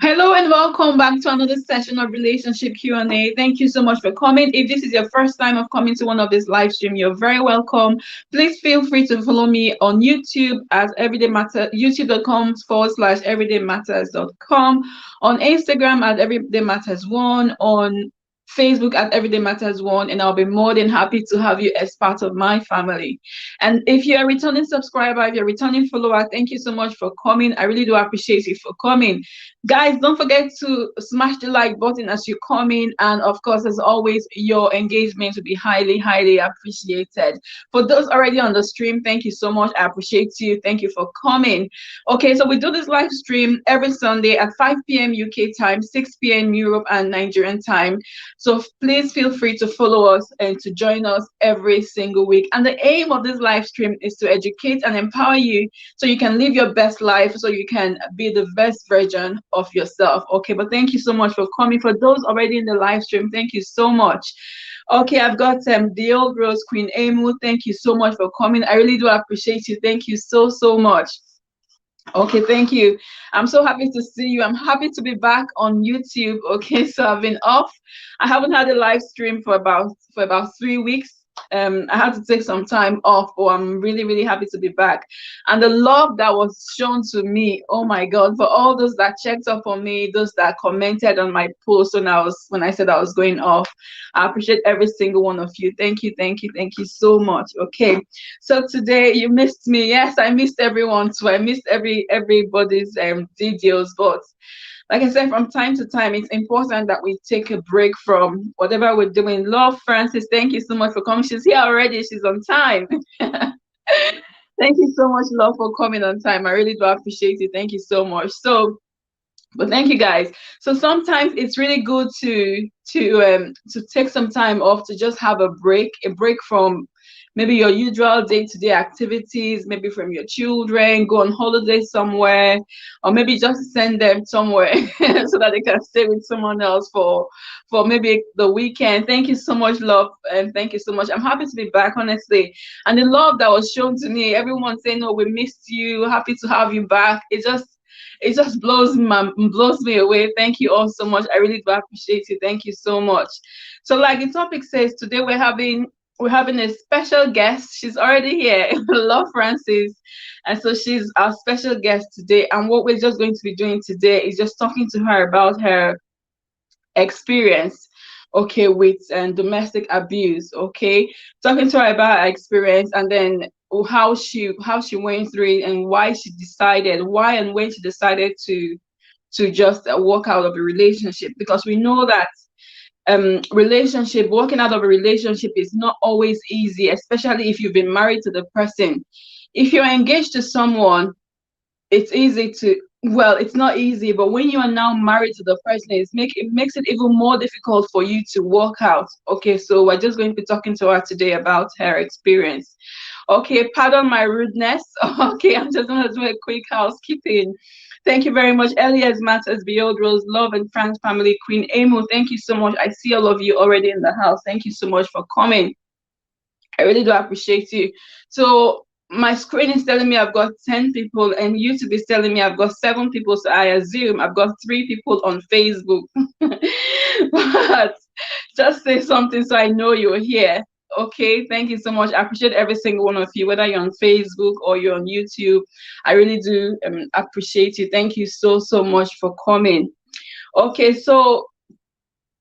Hello and welcome back to another session of relationship Q&A. Thank you so much for coming. If this is your first time of coming to one of these live stream, you're very welcome. Please feel free to follow me on YouTube at Everyday Matter, youtube.com/everydaymatters.com, on Instagram at Everyday Matters One, on Facebook at Everyday Matters One, and I'll be more than happy to have you as part of my family. And if you're a returning subscriber, if you're a returning follower, thank you so much for coming. I really do appreciate you for coming. Guys, don't forget to smash the like button as you come in. And of course, as always, your engagement will be highly, highly appreciated. For those already on the stream, thank you so much. I appreciate you. Thank you for coming. Okay, so we do this live stream every Sunday at 5 p.m. UK time, 6 p.m. Europe and Nigerian time. So please feel free to follow us and to join us every single week. And the aim of this live stream is to educate and empower you so you can live your best life, so you can be the best version of yourself. Okay, but thank you so much for coming. For those already in the live stream, thank you so much. Okay, I've got the old rose, Queen Amu. Thank you so much for coming. I really do appreciate you. Thank you so, so much. Okay, thank you. I'm so happy to see you. I'm happy to be back on YouTube. Okay, so I've been off. I haven't had a live stream for about 3 weeks. I had to take some time off, but I'm really, really happy to be back. And the love that was shown to me, oh my God, for all those that checked up on me, those that commented on my post when I said I was going off. I appreciate every single one of you. Thank you, thank you, thank you so much. Okay. So today you missed me. Yes, I missed everyone too. I missed everybody's videos, but like I said, from time to time, it's important that we take a break from whatever we're doing. Love Francis, thank you so much for coming. She's here already. She's on time. Thank you so much, love, for coming on time. I really do appreciate it. Thank you so much. But thank you guys. So sometimes it's really good to take some time off, to just have a break from maybe your usual day-to-day activities, maybe from your children, go on holiday somewhere, or maybe just send them somewhere so that they can stay with someone else for maybe the weekend. Thank you so much, love, and thank you so much. I'm happy to be back, honestly. And the love that was shown to me, everyone saying, "No, we missed you. Happy to have you back." It just blows me away. Thank you all so much. I really do appreciate it. Thank you so much. So, like the topic says, today we're having a special guest. She's already here. Love Francis. And so she's our special guest today. And what we're just going to be doing today is just talking to her about her experience, okay, with domestic abuse. Okay, talking to her about her experience, and then how she went through it, and why and when she decided to just walk out of a relationship, because we know that relationship walking out of a relationship is not always easy, especially if you've been married to the person. If you're engaged to someone, it's easy to, well, it's not easy, but when you are now married to the person, it makes it even more difficult for you to walk out. Okay, so we're just going to be talking to her today about her experience. Okay, pardon my rudeness. Okay, I'm just going to do a quick housekeeping. Thank you very much, Elias Matters, Beyond Rose, Love and Friends Family, Queen Amo. Thank you so much. I see all of you already in the house. Thank you so much for coming. I really do appreciate you. So my screen is telling me I've got 10 people, and YouTube is telling me I've got 7 people. So I assume I've got 3 people on Facebook. But just say something so I know you're here. Okay, thank you so much. I appreciate every single one of you, whether you're on Facebook or you're on YouTube. I really do appreciate you. Thank you so, so much for coming. Okay, so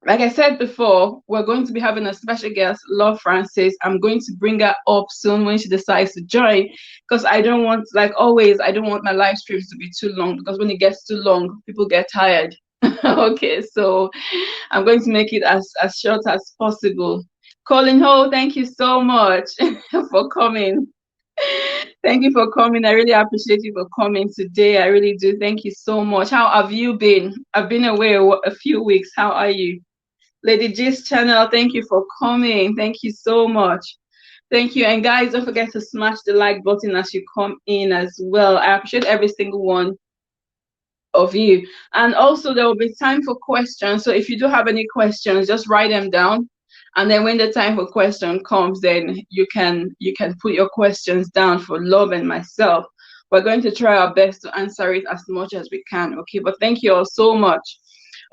like I said before, we're going to be having a special guest, Love Francis. I'm going to bring her up soon when she decides to join, because I don't want, like always, I don't want my live streams to be too long, because when it gets too long, people get tired. Okay, so I'm going to make it as short as possible. Colin Ho, thank you so much for coming. Thank you for coming. I really appreciate you for coming today. I really do. Thank you so much. How have you been? I've been away a few weeks. How are you? Lady G's channel, thank you for coming. Thank you so much. Thank you. And guys, don't forget to smash the like button as you come in as well. I appreciate every single one of you. And also there will be time for questions. So if you do have any questions, just write them down. And then when the time for question comes, then you can put your questions down for Love and myself. we're going to try our best to answer it as much as we can. Okay, but thank you all so much.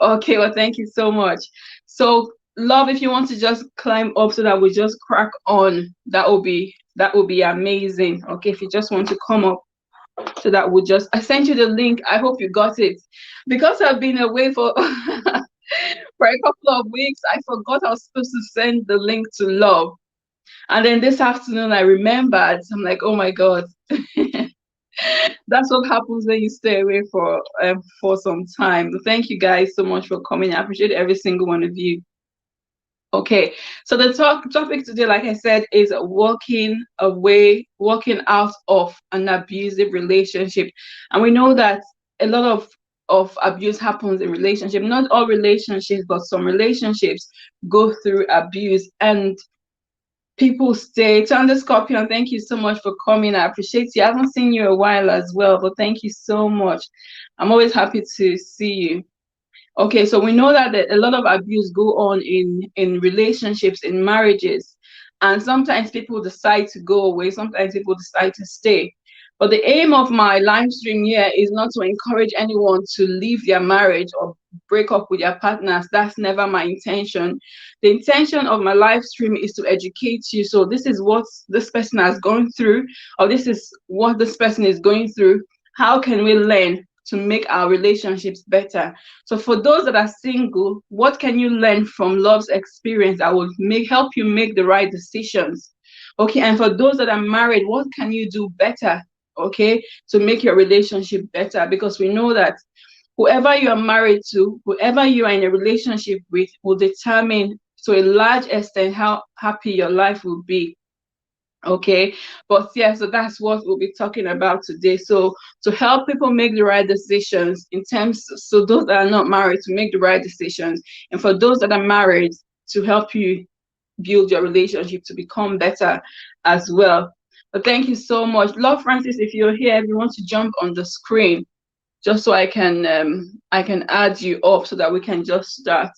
Okay, well, thank you so much. So, love, if you want to just climb up so that we just crack on, that will be amazing. Okay, if you just want to come up so that we just, I sent you the link. I hope you got it. Because I've been away for for a couple of weeks, I forgot I was supposed to send the link to Love. And then this afternoon I remembered. I'm like, oh my God. That's what happens when you stay away for some time. Thank you guys so much for coming. I appreciate every single one of you. Okay, so the topic today, like I said, is walking out of an abusive relationship. And we know that a lot of abuse happens in relationship. Not all relationships, but some relationships go through abuse, and people stay. Thunder Scorpion, thank you so much for coming. I appreciate you. I haven't seen you a while as well, but thank you so much. I'm always happy to see you. Okay, so we know that a lot of abuse go on in relationships, in marriages, and sometimes people decide to go away, sometimes people decide to stay. But the aim of my live stream here is not to encourage anyone to leave their marriage or break up with their partners. That's never my intention. The intention of my live stream is to educate you. So this is what this person has gone through, or this is what this person is going through. How can we learn to make our relationships better? So for those that are single, what can you learn from Love's experience that will help you make the right decisions? Okay, and for those that are married, what can you do better? Okay, to make your relationship better, because we know that whoever you are married to, whoever you are in a relationship with, will determine to a large extent how happy your life will be. Okay, but yeah, so that's what we'll be talking about today. So to help people make the right decisions, in terms, so those that are not married, to make the right decisions, and for those that are married, to help you build your relationship to become better as well. But thank you so much. Love Francis, if you're here, if you want to jump on the screen, just so I can add you up so that we can just start.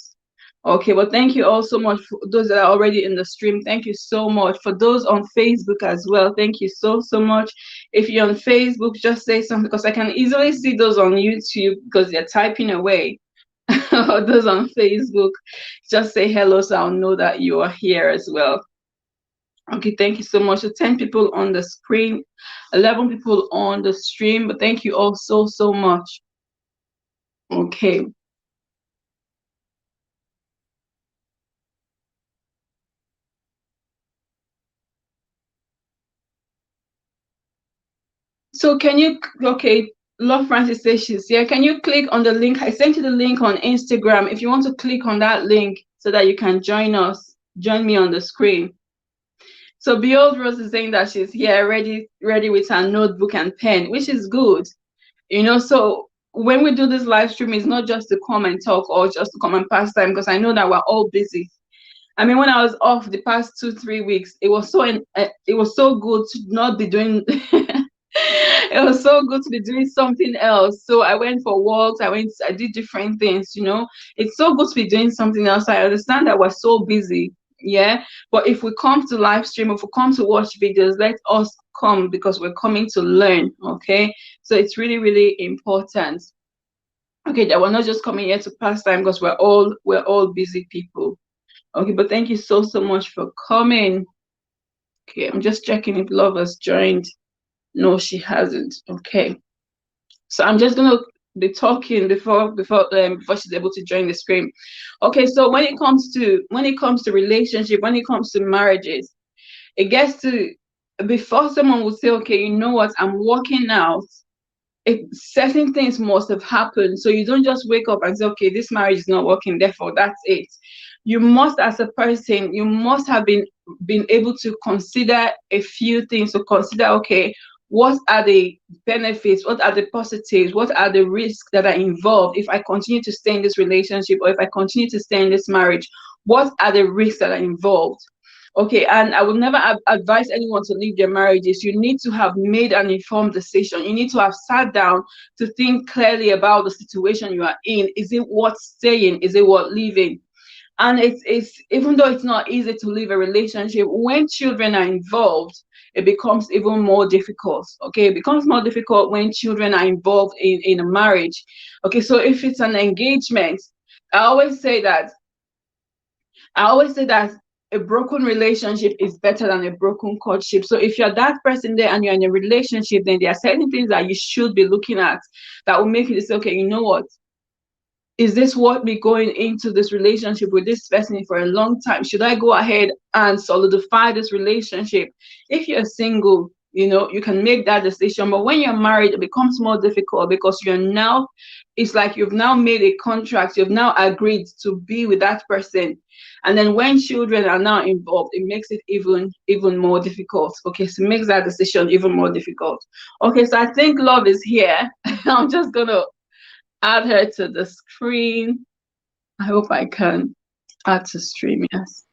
Okay, well, thank you all so much for those that are already in the stream. Thank you so much. For those on Facebook as well, thank you so much. If you're on Facebook, just say something, because I can easily see those on YouTube because they're typing away. Or those on Facebook, just say hello so I'll know that you are here as well. Okay, thank you so much. So 10 people on the screen, 11 people on the stream, but thank you all so much. Okay. So can you, okay, Love Francis says she's here. Can you click on the link? I sent you the link on Instagram. If you want to click on that link so that you can join me on the screen. So Behold Rose is saying that she's here ready with her notebook and pen, which is good. So when we do this live stream, it's not just to come and talk or just to come and pass time, because I know that we're all busy. I mean, when I was off the past 2-3 weeks, it was so good to not be doing it was so good to be doing something else. So I went for walks, I did different things. It's so good to be doing something else. I understand that we're so busy, yeah, but if we come to live stream, if we come to watch videos, let us come, because we're coming to learn. Okay, so it's really important. Okay, that we're not just coming here to pass time, because we're all busy people. Okay, but thank you so much for coming. Okay, I'm just checking if Love has joined. No, she hasn't. Okay, so I'm just gonna be talking before she's able to join the screen. Okay, so when it comes to relationship, when it comes to marriages, it gets to, before someone will say, okay, you know what, I'm working out, certain things must have happened. So you don't just wake up and say, okay, this marriage is not working, therefore that's it. You must, as a person, you must have been able to consider a few things. To consider, okay, what are the benefits, what are the positives, what are the risks that are involved if I continue to stay in this relationship, or if I continue to stay in this marriage? What are the risks that are involved? Okay, and I would never advise anyone to leave their marriages. You need to have made an informed decision. You need to have sat down to think clearly about the situation you are in. Is it worth staying? Is it worth leaving? And it's even though it's not easy to leave a relationship, when children are involved, it becomes even more difficult. Okay, it becomes more difficult when children are involved in a marriage. Okay, so if it's an engagement, I always say that I always say that a broken relationship is better than a broken courtship. So if you're that person there and you're in a relationship, then there are certain things that you should be looking at that will make you say, okay, you know what? Is this what me going into this relationship with this person for a long time? Should I go ahead and solidify this relationship? If you're single, you can make that decision. But when you're married, it becomes more difficult because it's like you've now made a contract, you've now agreed to be with that person. And then when children are now involved, it makes it even more difficult. Okay, so it makes that decision even more difficult. Okay, so I think love is here. I'm just gonna add her to the screen. I hope I can add to stream. Yes.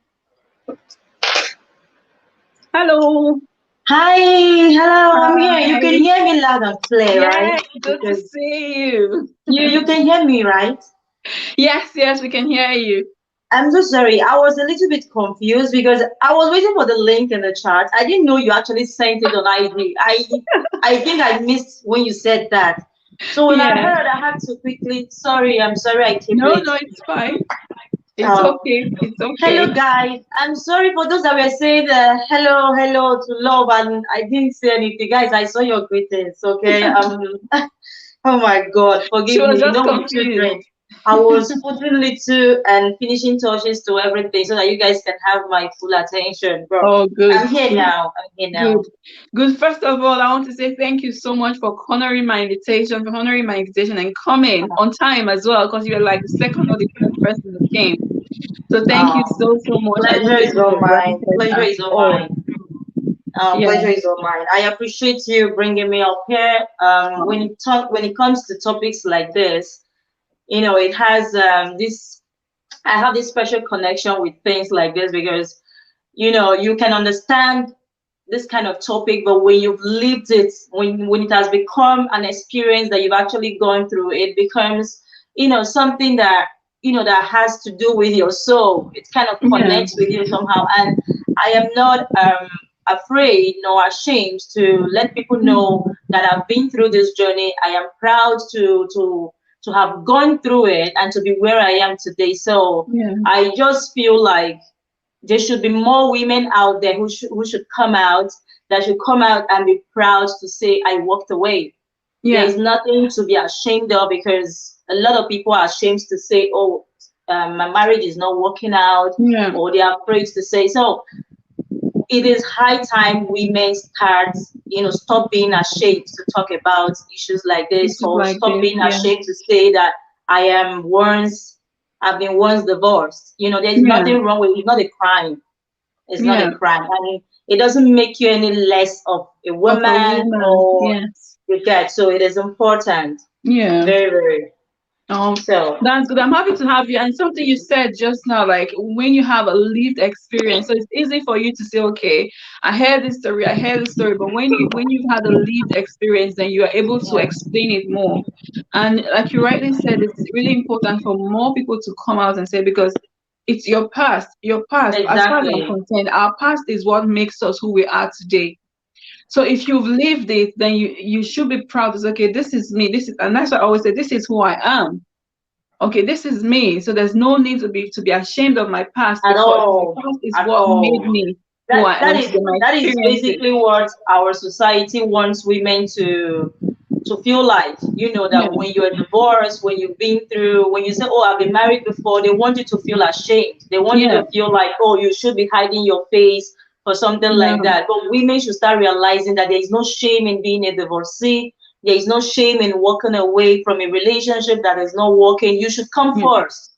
Hello. Hi, hello, I'm here. You can Hi. hear me loud and clear, right? Yes, good to Because see you. you can hear me, right? Yes, yes, we can hear you. I'm so sorry. I was a little bit confused because I was waiting for the link in the chat. I didn't know you actually sent it on IG. I think I missed when you said that. So when I Yeah. heard, I had to quickly. Sorry, I'm sorry I came No, late. no, it's fine. It's Um, okay. It's Hello, okay. guys. I'm sorry for those that were saying hello, hello to love, and I didn't say anything. Guys, I saw your greetings. Okay. Oh my God, She forgive was me. You just know, with confused. children, I was putting little and finishing touches to everything so that you guys can have my full attention. But Oh, good, I'm here good, now. I'm here good, now. good. First of all, I want to say thank you so much for honoring my invitation and coming on time as well, because you were like the second or the third person that came. So thank you Um, so much. I don't Pleasure take is it all for mine. granted Pleasure at is all all. mine. Yeah. Pleasure is all mine. I appreciate you bringing me up here. Um, When it comes to topics like this, it has this. I have this special connection with things like this because you can understand this kind of topic, but when you've lived it, when it has become an experience that you've actually gone through, it becomes something that has to do with your soul. It kind of yeah. connects with you somehow, and I am not afraid nor ashamed to let people know that I've been through this journey. I am proud to have gone through it and to be where I am today. So Yeah. I just feel like there should be more women out there who should come out, that should come out and be proud to say I walked away. There Yeah. is nothing to be ashamed of, because a lot of people are ashamed to say, oh, my marriage is not working out, Yeah. or they are afraid to say. So it is high time women start, stop being ashamed to talk about issues like It's this, just or like stop this. being Yeah. ashamed to say that I am once, I've been once divorced. There's Yeah. nothing wrong with it. It's not a crime. It's not a Yeah. crime. I mean, it doesn't make you any less of a Of a woman, woman. or Yes. you get. So it is important. Yeah. Very, very. Oh, So that's good. I'm happy to have you. And something you said just now, like when you have a lived experience, so it's easy for you to say, okay, I heard this story. But when you've had a lived experience, then you are able to yeah, explain it more. And like you rightly said, it's really important for more people to come out and say, because it's your past. Your past, as far as I'm exactly. concerned, our past is what makes us who we are today. So if you've lived it, then you should be proud to say, okay, this is me. And that's why I always say, this is who I am. Okay, this is me. So there's no need to be ashamed of my past, At because my all. past is At what made all. me who That I that am is today, my that is experiences. basically what our society wants women to feel like. Yeah, That when you're divorced, when you've been through, when you say, oh, I've been married before, they want you to feel ashamed. They want you yeah, to feel like, oh, you should be hiding your face or something like yeah, that. But women should start realizing that there is no shame in being a divorcee. There is no shame in walking away from a relationship that is not working. You should come yeah, first.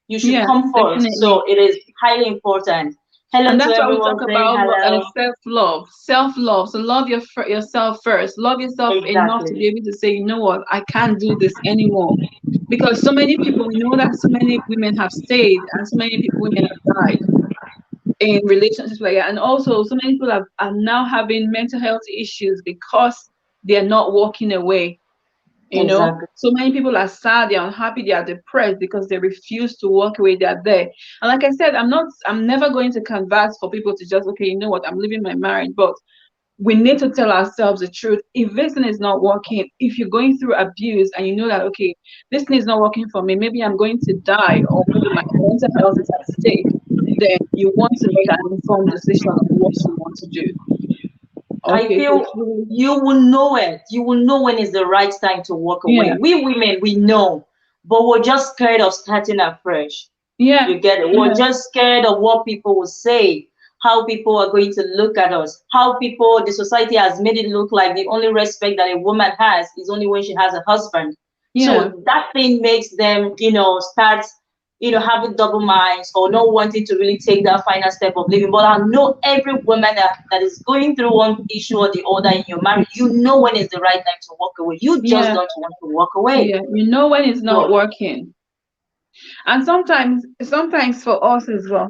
You should yeah, come first. definitely. So it is highly important. Hello And to that's why we everyone talk saying about hello. self-love, self-love. So love yourself first. Love yourself enough to Exactly. be able to say, you know what, I can't do this anymore. Because so many people, we know that so many women have stayed and so many women have died in relationships like that. And also, so many people are now having mental health issues because they're not walking away. Exactly. So many people are sad, they're unhappy, they are depressed because they refuse to walk away. They're there. And like I said, I'm never going to canvas for people to just, okay, you know what, I'm leaving my marriage. But we need to tell ourselves the truth. If this thing is not working, if you're going through abuse and you know that, okay, this thing is not working for me, maybe I'm going to die, or maybe my mental health is at stake, then you want to make an informed decision on what you want to do. I Okay, so feel it's really, you will know it. You will know when is the right time to walk away. yeah, We women, we know, but we're just scared of starting afresh. yeah, You get it? We're yeah, just scared of what people will say, how people are going to look at us, how people, the society has made it look like the only respect that a woman has is only when she has a husband. yeah, So that thing makes them, start, having double minds or not wanting to really take that final step of living. But I know every woman that is going through one issue or the other in your marriage, you know when is the right time to walk away. You just yeah, don't want to walk away. yeah. You know when it's not So, working. And sometimes for us as well,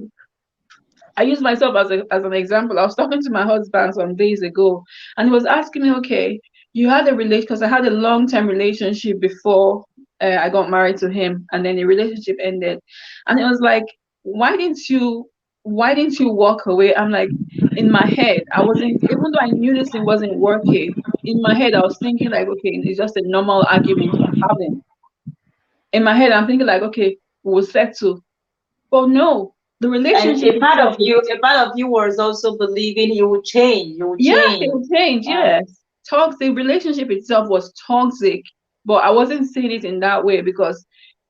I use myself as an example. I was talking to my husband some days ago, and he was asking me, okay, you had a relation, because I had a long-term relationship before I got married to him, and then the relationship ended. And it was like, why didn't you why didn't you walk away? I'm like, in my head, I wasn't, even though I knew this thing wasn't working, in my head, I was thinking like, okay, it's just a normal argument we're having. In my head, I'm thinking like, okay, we'll settle. But no, the and relationship a part itself of was, you, a part of you was also believing you will change. You will yeah, it change. will change, Uh, yes. Toxic relationship itself was toxic, but I wasn't seeing it in that way because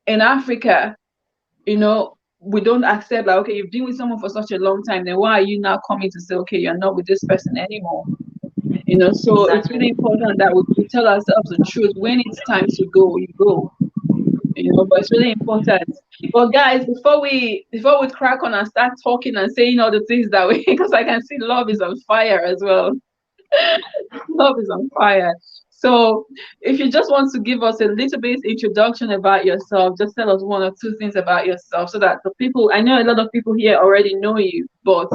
in Africa, we don't accept like, okay, you've been with someone for such a long time, then why are you now coming to say, okay, you're not with this person anymore? So it's exactly. really important that we tell ourselves the truth. When it's time to go, you go. But it's really important. But guys, before we crack on and start talking and saying all the things that we, because I can see love is on fire as well. Love is on fire. So if you just want to give us a little bit introduction about yourself, just tell us one or two things about yourself so that the people, I know a lot of people here already know you, but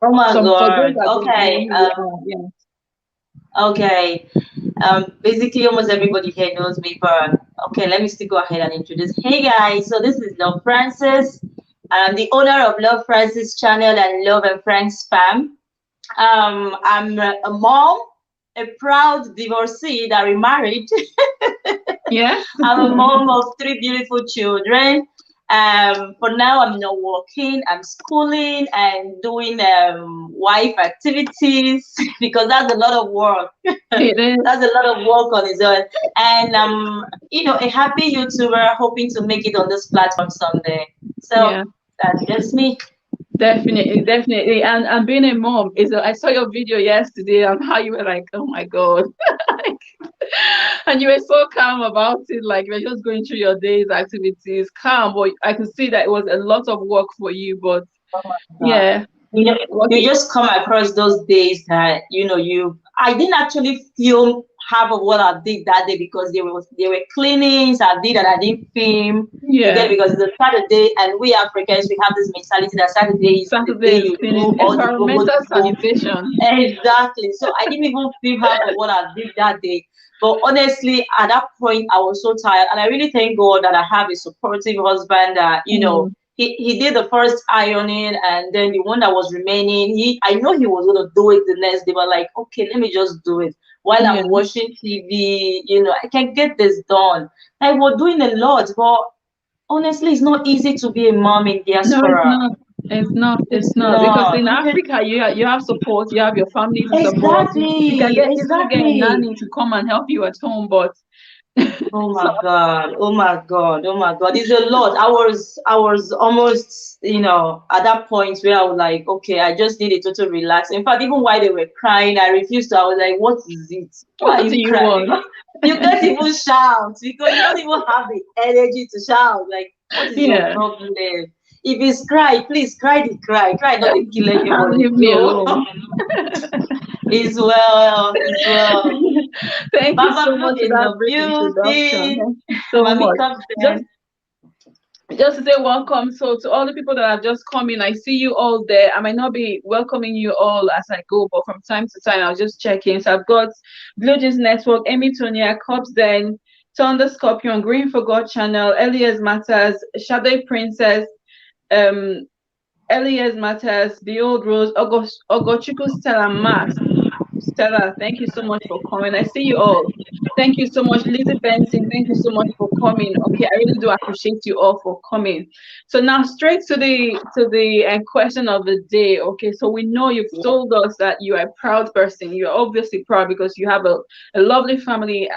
Oh my some for those God. that don't know Okay. who you are, yeah. Okay. Basically, almost everybody here knows me, but okay, let me still go ahead and introduce. Hey guys, so this is Love Francis. I'm the owner of Love Francis channel and Love and Friends Spam. I'm a mom, a proud divorcee that remarried. Yeah. I'm a mom of three beautiful children. For now, I'm not working. I'm schooling and doing wife activities because that's a lot of work. It is. That's a lot of work on its own. And a happy YouTuber hoping to make it on this platform someday. So Yeah. that's just me. Definitely, definitely. And being a mom I saw your video yesterday on how you were like, oh my God. And you were so calm about it, like you were just going through your day's activities, calm, but I could see that it was a lot of work for you. But God. yeah, You know, you working, just come across those days that I didn't actually film half of what I did that day because there were cleanings I did and I didn't film. You get yeah. it? Because it's a Saturday and we Africans we have this mentality that Saturday is the day Saturdays you do cleaning, all the environmental go. sanitation. Exactly. So I didn't even feel half of what I did that day. But honestly, at that point, I was so tired. And I really thank God that I have a supportive husband that, Mm, he did the first ironing and then the one that was remaining, I know he was going to do it the next day, but like, okay, let me just do it. While yeah. I'm watching TV, I can get this done. Like, we're doing a lot, but honestly, it's not easy to be a mom in No, it's diaspora. not. It's not. It's It's not because not. in Africa you have support. You have your family to support. You can Exactly, get easily get a exactly. nanny to come and help you at home, but Oh so my God. Oh my God. Oh my God. It's a lot. I was almost, at that point where I was like, okay, I just need a total relax. In fact, even while they were crying, I refused to. I was like, what is it? Why are what do you you crying? want? Because you can't even shout because you don't even have the energy to shout. Like, what is your Yeah. problem? If it's cry, please cry the cry. Cry not to kill And anybody. leave me So alone. it's well, it's well. Thank you Baba so Blue much for in that the brief introduction. building. Thank you so Mommy much. comes Just then. just to say welcome. So to all the people that have just come in, I see you all there. I might not be welcoming you all as I go, but from time to time I'll just check in. So I've got Blue Jeans Network, Amy Tonia, Cops Den, Thunder Scorpion, Green for God Channel, Elias Matters, Shadow Princess, um, Elias Matters, The Old Rose, Ogochuku Stella Max. Stella, thank you so much for coming. I see you all. Thank you so much, Lizzie Benson. Thank you so much for coming. Okay, I really do appreciate you all for coming. So now straight to the question of the day. Okay, so we know you've told us that you are a proud person. You're obviously proud because you have a lovely family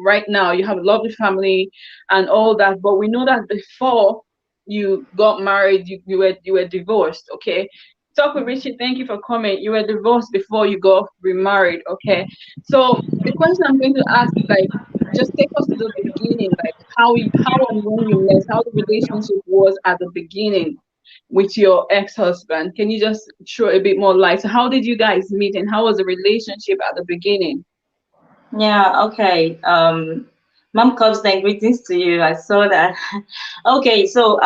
right now. You have a lovely family and all that. But we know that before you got married, you were divorced. Okay, talk with Richie. Thank you for coming. You were divorced before you got remarried. Okay. So the question I'm going to ask is like, just take us to the beginning, like how and when you met, how the relationship was at the beginning with your ex-husband. Can you just throw a bit more light? So how did you guys meet and how was the relationship at the beginning? Yeah, okay. Mom Cubs, then greetings to you. I saw that. Okay, so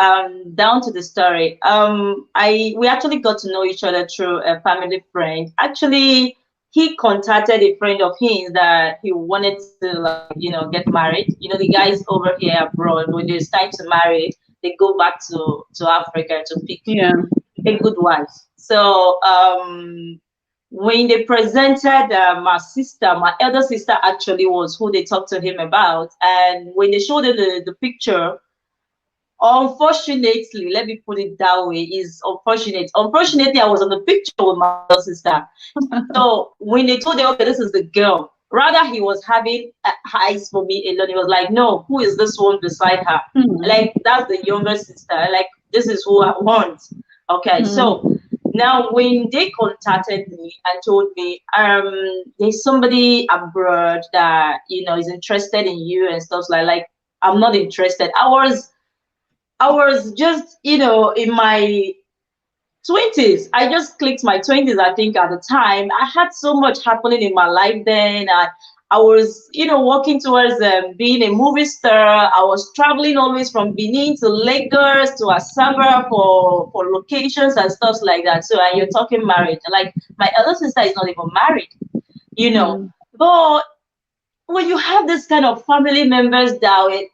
down to the story. I we actually got to know each other through a family friend. Actually, he contacted a friend of his that he wanted to, like, get married. The guys over here abroad, when it's time to marry, they go back to Africa to pick Yeah. a good wife. So when they presented my sister, my elder sister actually was who they talked to him about. And when they showed him the picture, unfortunately, let me put it that way, is unfortunate. Unfortunately, I was on the picture with my elder sister. So when they told him, okay, this is the girl, rather he was having eyes for me alone. He was like, no, who is this one beside her? Hmm. Like, that's the younger sister. Like, this is who I want. Okay, Hmm. so now when they contacted me and told me, there's somebody abroad that is interested in you and stuff like I'm not interested. I was just in my 20s. I just clicked my 20s, I think, at the time. I had so much happening in my life then. I was, working towards being a movie star. I was traveling always from Benin to Lagos to Asaba for locations and stuff like that. So, and you're talking marriage. Like, my elder sister is not even married, you know. Hmm. But when you have this kind of family members that will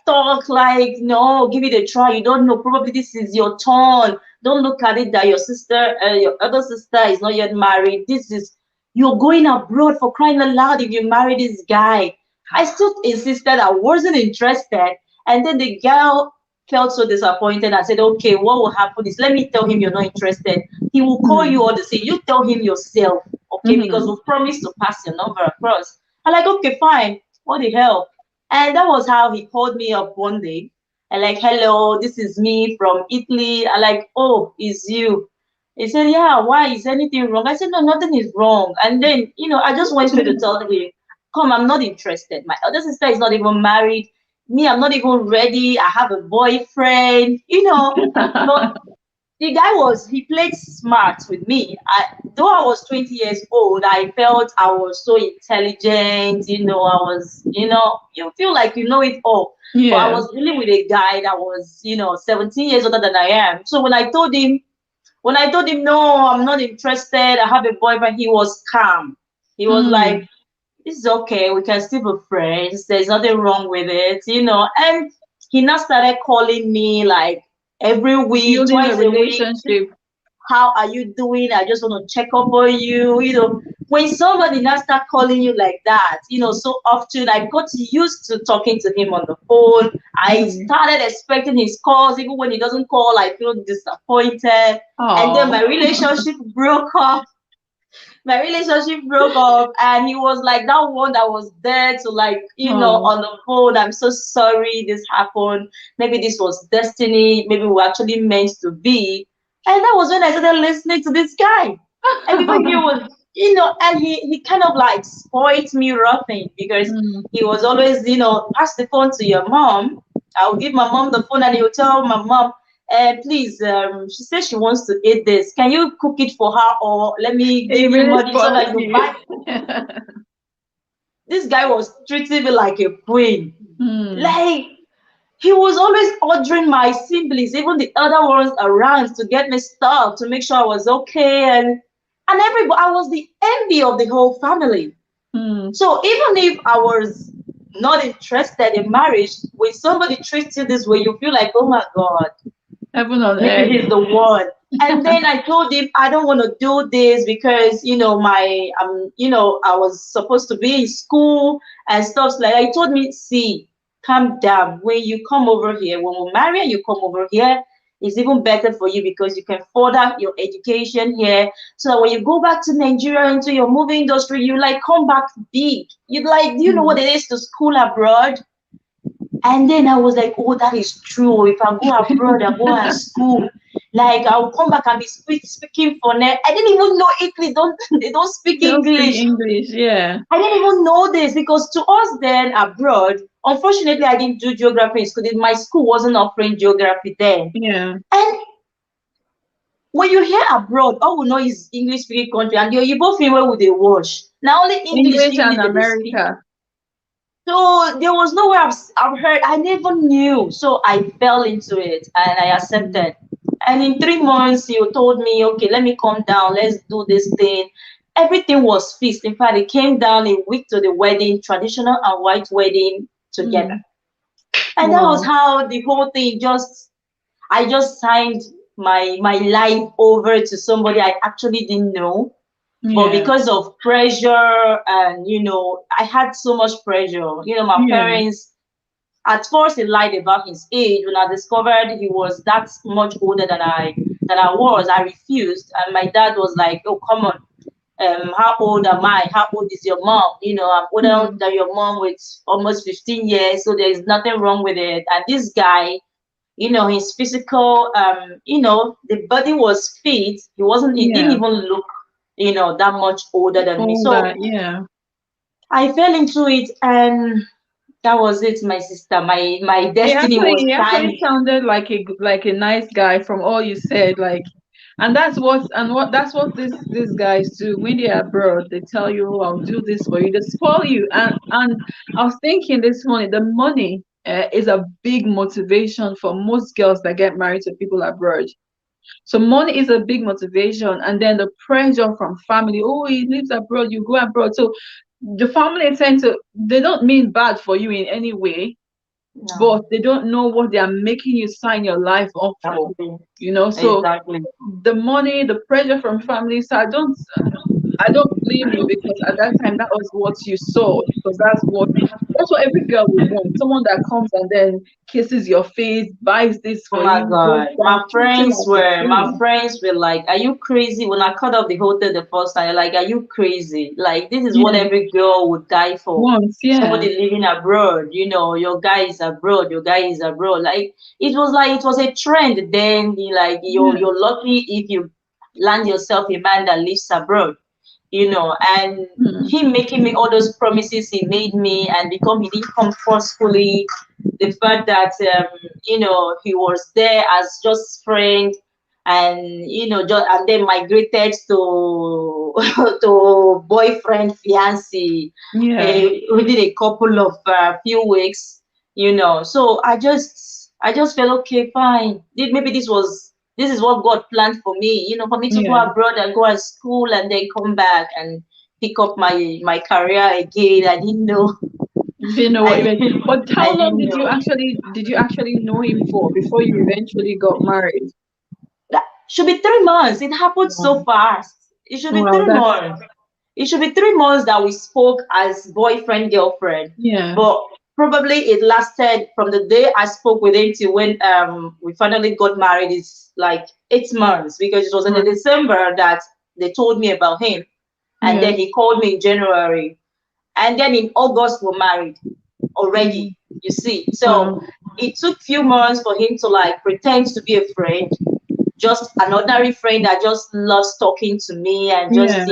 talk like, no, give it a try, you don't know, probably this is your turn, don't look at it that your sister, your other sister is not yet married, this is, you're going abroad, for crying out loud, if you marry this guy. I still insisted I wasn't interested, and then the girl felt so disappointed and said, okay, what will happen is, let me tell him you're not interested. He will call you Hmm. all the same, you tell him yourself, okay, because Hmm. we promised to pass your number across. I'm like, okay, fine. What the hell? And that was how he called me up one day. And like, hello, this is me from Italy. I like, oh, it's you. He said, yeah, why? Is anything wrong? I said, no, nothing is wrong. And then, I just went straight to tell him, come, I'm not interested. My other sister is not even married. Me, I'm not even ready. I have a boyfriend, But the guy he played smart with me. Though I was 20 years old, I felt I was so intelligent. I was, you feel like you know it all. But I Yeah. was dealing with a guy that was, 17 years older than I am. So when I told him, no, I'm not interested, I have a boyfriend, he was calm. He was like, Hmm. it's okay, we can still be friends, there's nothing wrong with it. And he now started calling me like every week, Building the twice a week. relationship. How are you doing? I just want to check up on you. When somebody now start calling you like that, so often, I got used to talking to him on the phone. I Hmm. started expecting his calls. Even when he doesn't call, I feel disappointed. And then Oh. my relationship broke up, and he was like that one that was there to, like, Oh. on the phone, I'm so sorry this happened, maybe this was destiny, maybe we were actually meant to be. And that was when I started listening to this guy. And before he was, and he kind of like spoiled me rotten, because Hmm. he was always, pass the phone to your mom. I'll give my mom the phone and he'll tell my mom, please, she says she wants to eat this. Can you cook it for her, or let me It give you really money so spoils that you you. buy? This guy was treating me like a queen. Hmm. Like, he was always ordering my siblings, even the other ones around, to get me stuff to make sure I was okay, and everybody. I was the envy of the whole family. Hmm. So even if I was not interested in marriage, when somebody treats you this way, you feel like, oh my God, Heaven on Maybe earth. he's the one. And then I told him I don't want to do this because my I was supposed to be in school and stuff like that. He told me, see, calm down. When you come over here, when we marry and you come over here, it's even better for you because you can further your education here. So that when you go back to Nigeria into your movie industry, you like come back big. You like, do you know what Mm. it is to school abroad? And then I was like, oh, that is true. If I go abroad, I go to school. Like I'll come back and be speaking for net. I didn't even know Italy don't they don't speak Don't speak English. English, yeah. I didn't even know this because to us then abroad, unfortunately, I didn't do geography in school. My school wasn't offering geography then. Yeah. And when you hear abroad, all we know is English speaking country, and you both feel where would they wash. Now only English, English and English that they speak. America. So there was no way I've heard, I never knew. So I fell into it and I Mm. accepted. And in 3 months, you told me, okay, let me come down, let's do this thing. Everything was fixed. In fact, it came down a week to the wedding, traditional and white wedding together. Mm. And that was Wow. how the whole thing I just signed my life over to somebody I actually didn't know. But Yeah. because of pressure and I had so much pressure. My Yeah. parents at first he lied about his age. When I discovered he was that much older than I was, I refused. And my dad was like, "Oh, come on. How old am I? How old is your mom? I'm older Mm. than your mom with almost 15 years, so there is nothing wrong with it." And this guy, his physical, the body was fit. He didn't Yeah. even look, that much older than me. All So that, yeah. I fell into it, and that was it, my sister. My destiny was He actually timed. sounded like a nice guy from all you said. Like, and that's what these guys do when they're abroad. They tell you, "Oh, I'll do this for you." They spoil you. And I was thinking this morning, the money is a big motivation for most girls that get married to people abroad. So money is a big motivation, and then the pressure from family. Oh, he lives abroad, you go abroad. So the family tend to, they don't mean bad for you in any way, No, but they don't know what they are making you sign your life up for. exactly, So exactly. the money, the pressure from family. So I don't blame you, because at that time that was what you saw, because that's what every girl would want. Someone that comes and then kisses your face, buys this Oh for my you, goes God. down, treats you like a My queen. friends were like, "Are you crazy?" When I cut off the hotel the first time, they're like, "Are you crazy? Like, this is what Yeah. every girl would die for. Once, yeah. Somebody living abroad, your guy is abroad, your guy is abroad." Like it was a trend then. Like Yeah. you're lucky if you land yourself a man that lives abroad. And Mm. him making me all those promises he made me, and become he didn't come forcefully. The fact that he was there as just friend, and and then migrated to to boyfriend fiance Yeah. within a couple of few weeks. So I just felt, okay, fine. Maybe this is what God planned for me, for me to go Yeah. abroad and go to school and then come back and pick up my career again. I didn't know. You didn't know what I you meant. didn't But I how long didn't did you know. actually know him for before you eventually got married? That should be 3 months. It happened so Wow. fast. It should be Wow, three that's months. It should be 3 months that we spoke as boyfriend, girlfriend. yeah. But probably it lasted from the day I spoke with him to when we finally got married. It's like 8 months, because it was in the Right. December that they told me about him. And Yeah. then he called me in January. And then in August we're married Mm. already, you see. So Wow. it took few months for him to like pretend to be a friend, just an ordinary friend that just loves talking to me, and Yeah. just.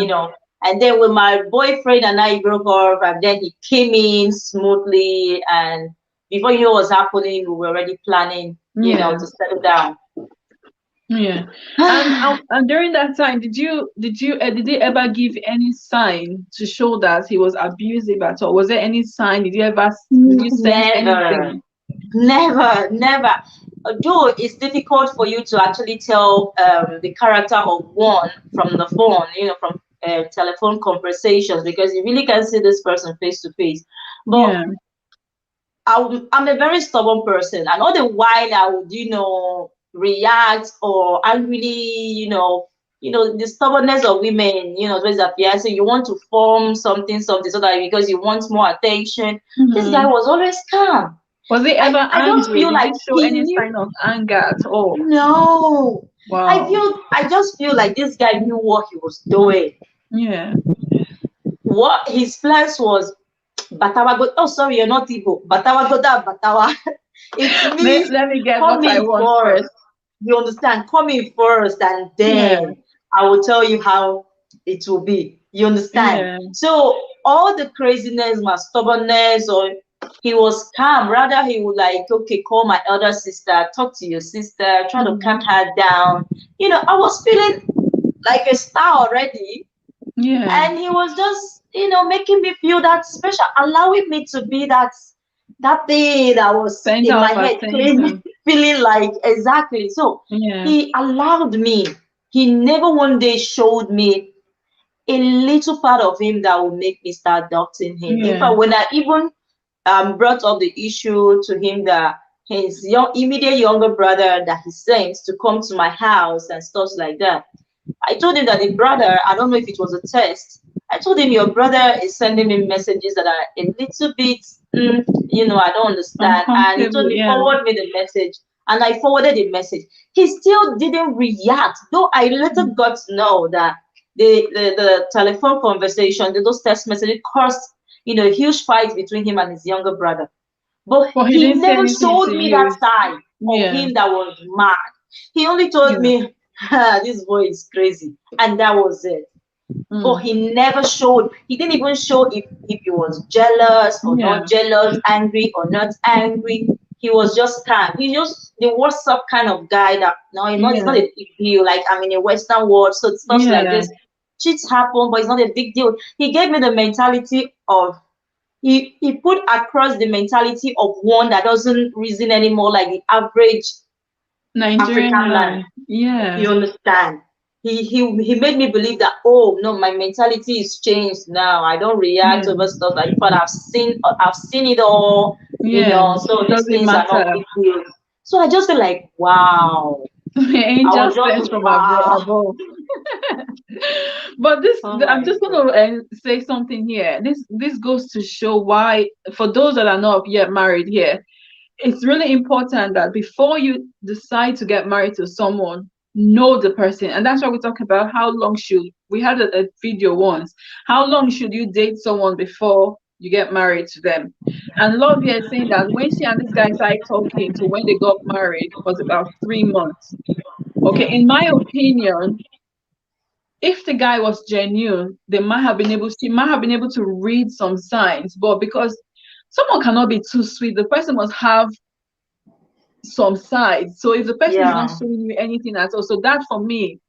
And then when my boyfriend and I broke up, and then he came in smoothly, and before you know what's happening, we were already planning, Yeah. to settle down. Yeah. And during that time, did he ever give any sign to show that he was abusive at all? Was there any sign? Did you sense Never, anything? never, never. Though it's difficult for you to actually tell the character of one from the phone, from telephone conversations, because you really can see this person face to face. But Yeah. I'm a very stubborn person, and all the while I would, react or angrily, the stubbornness of women, towards their fiancé. You want to form something, so that because you want more attention. This guy Mm-hmm. was always calm. Was he I, ever I just angry? feel Did like he show he any knew. sign of anger at all? No. Wow. I just feel like this guy knew what he was doing. Yeah. What his plans was, Batawa go. Oh, sorry, you're not Igbo. Batawa go da Batawa. It means Let me get come what I in want first. first. You understand? Come in first, and Yeah. then I will tell you how it will be. You understand? Yeah. So all the craziness, my stubbornness, or he was calm. Rather, he would like, okay, call my elder sister, talk to your sister, try to calm Mm-hmm. her down. I was feeling like a star already, Yeah. and he was just making me feel that special, allowing me to be that thing that was Center in my of head, clean, attention. feeling like exactly. So Yeah. he allowed me. He never one day showed me a little part of him that would make me start doubting him. In Yeah. fact, when I even brought up the issue to him that his immediate younger brother that he sent to come to my house and stuff like that, I told him that the brother, I don't know if it was a test. I told him your brother is sending me messages that are a little bit, I don't understand. And he told Uncomfortable. me, Yeah. forward me the message. And I forwarded the message. He still didn't react, though I later Mm. got to know that the telephone conversation, those text messages caused, a huge fight between him and his younger brother. But But he he didn't say never anything to showed me that you. side of Yeah. him that was mad. He only told Yeah. me, this boy is crazy. And that was it. But Mm. he never showed, he didn't even show if he was jealous or Yeah. not jealous, angry or not angry. He was just calm. He's just the WhatsApp kind of guy that, no, it's not Yeah. a big deal. Like, I'm in a Western world, so stuff like Yeah. this. Cheats happen, but it's not a big deal. He gave me the mentality of, he put across the mentality of one that doesn't reason anymore like the average Nigerian African man. man. Yeah. You understand? He made me believe that, oh no, my mentality is changed now. I don't react Yeah. over stuff like, but I've seen it all, Yeah. so these Doesn't things are not matter. big deals. So I just feel like, wow. I Angel was just sent from wow. above. But this, Oh I'm my just going god. to say something here. This goes to show why, for those that are not yet married here, it's really important that before you decide to get married to someone, know the person. And that's why we talk about how long should, we had a video once, how long should you date someone before you get married to them. And love here is saying that when she and this guy started talking to when they got married was about 3 months. Okay, in my opinion, if the guy was genuine, she might have been able to read some signs, but because someone cannot be too sweet, the person must have some sides. So if the person is not Yeah, showing you anything at all, so that for me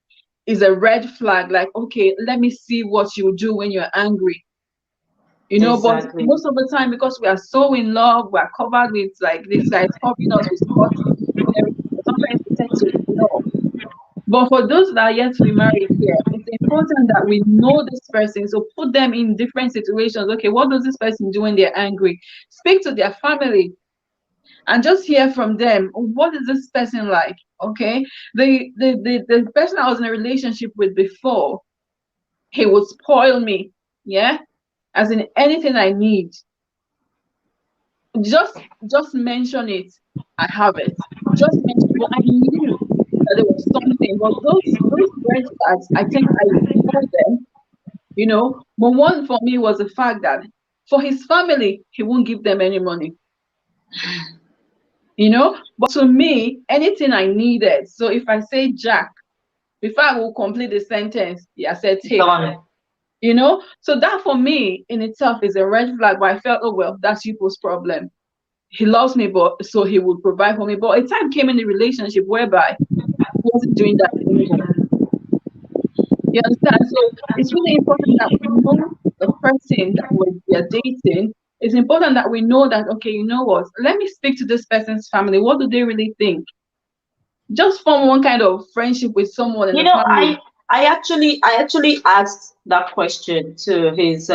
is a red flag. Like, okay, let me see what you do when you're angry. But exactly. most of the time, because we are so in love, we are covered with, like, this guy is covering us with scotch and everything. Sometimes we tend to ignore. But for those that are yet to be married here, it's important that we know this person. So put them in different situations. Okay, what does this person do when they're angry? Speak to their family and just hear from them. What is this person like? Okay. The person I was in a relationship with before, he would spoil me. Yeah. As in anything I need. Just mention it. I have it. Just mention, but I knew that there was something. But those red flags, I think I ignored them. But one for me was the fact that for his family, he won't give them any money. But to me, anything I needed. So if I say Jack, before I will complete the sentence, yeah, I said take. Done. So that for me in itself is a red flag. But I felt, oh well, that's people's problem. He loves me, but so he would provide for me. But a time came in the relationship whereby he wasn't doing that anymore. You understand? So it's really important that we know the person that we are dating. It's important that we know that, okay, you know what? Let me speak to this person's family. What do they really think? Just form one kind of friendship with someone in You the know, family. I actually asked that question to his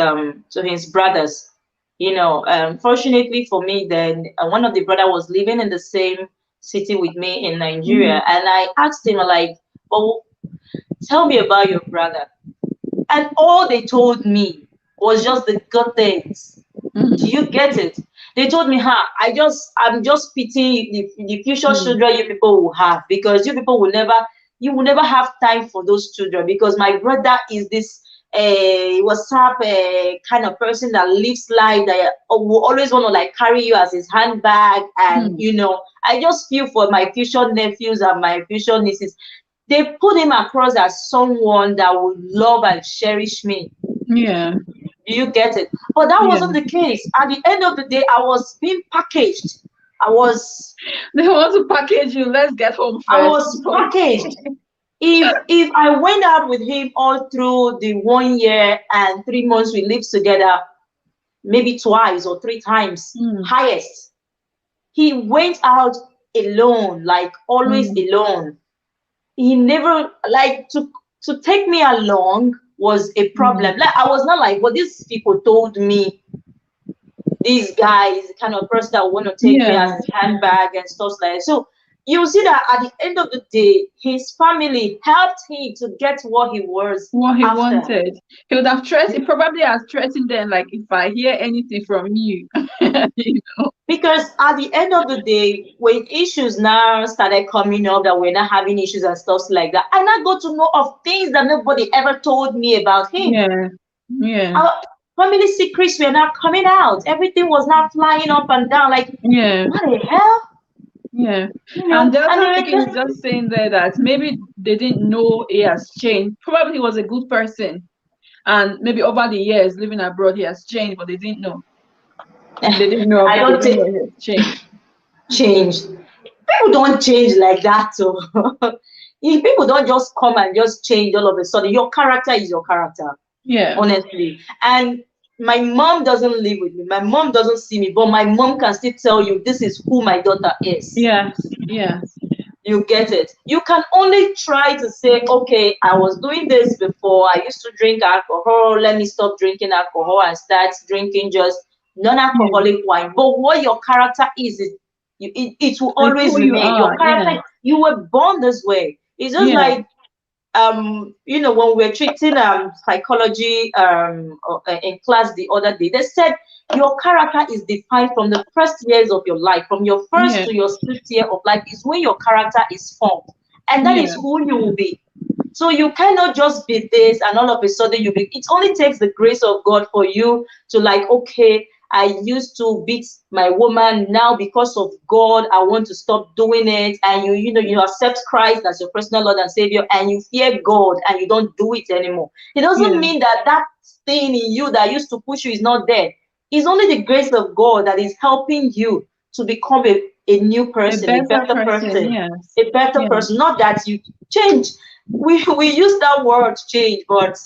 brothers. Fortunately for me, then one of the brother was living in the same city with me in Mm-hmm. Nigeria, and I asked him like, "Oh, tell me about your brother." And all they told me was just the good things. Do Mm-hmm. you get it? They told me, "Ha, I'm just pitying the future children you people will have, because you people you will never have time for those children, because my brother is this WhatsApp kind of person that lives life that will always want to like carry you as his handbag, and Mm-hmm. I just feel for my future nephews and my future nieces. They put him across as someone that would love and cherish me. Yeah. Do you get it? But that Yeah. wasn't the case. At the end of the day, I was being packaged. I was They want to package you. Let's get home I first. was packaged. If I went out with him all through the 1 year and 3 months we lived together, maybe twice or three times, Mm, highest, he went out alone, like always mm, alone. He never like to take me along was a mm. problem. Like I was not like what these people told me. This guy is the kind of person that want to take me Yeah. as his handbag and stuff like that. So you see that at the end of the day, his family helped him to get what he was What he after. wanted. He would have threatened, he probably has threatened them, like, if I hear anything from you, you know. Because at the end of the day, when issues now started coming up that we're not having issues and stuff like that, I now got to know of things that nobody ever told me about him. Yeah. Yeah. Our family secrets were not coming out. Everything was not flying up and down. Like, Yeah. what the hell? Yeah. And the And other we were thing is just just saying there that maybe they didn't know he has changed. Probably he was a good person. And maybe over the years living abroad, he has changed, but they didn't know. They didn't know of I it. They don't didn't think know he has changed. change. People don't change like that. So if people don't just come and just change all of a sudden, your character is your character, Yeah. honestly. And my mom doesn't live with me. My mom doesn't see me, but my mom can still tell you this is who my daughter is. Yes. Yes. You get it. You can only try to say, okay, I was doing this before. I used to drink alcohol. Let me stop drinking alcohol and start drinking just Yeah. non-alcoholic wine. But what your character is, it will It's always who you remain. Your are. Yeah. character, you were born this way. It's just Yeah. like when we're treating psychology in class the other day, they said your character is defined from the first years of your life, from your first Yeah. to your sixth year of life is when your character is formed, and that is Yeah. who you will be. So you cannot just be this and all of a sudden you be. It only takes the grace of God for you to like, okay, I used to beat my woman. Now because of God, I want to stop doing it. And you accept Christ as your personal Lord and Savior, and you fear God, and you don't do it anymore. It doesn't Yeah. mean that that thing in you that used to push you is not there. It's only the grace of God that is helping you to become a new A person, a better better person. person, Yes. a better Yeah. person. Not that you change. We use that word change, but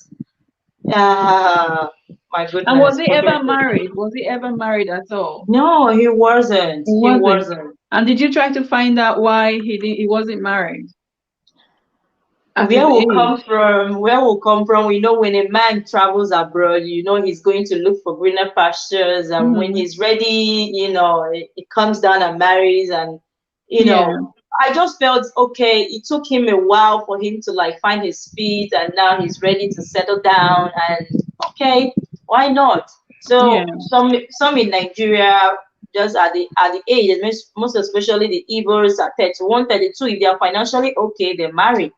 uh, my And was goodness, he forget ever it. married? Was he ever married at all? No, he wasn't. He He wasn't. wasn't. And did you try to find out why he wasn't married at his Where will come age? from? Where will come from? We know when a man travels abroad, he's going to look for greener pastures, and when Mm, he's ready, he comes down and marries, and you yeah. know, I just felt okay. It took him a while for him to like find his feet, and now he's ready to settle down. And okay, why not? Yeah. So some in Nigeria just at the age, and most especially the Igbos at 31, 32, if they are financially okay, they marry.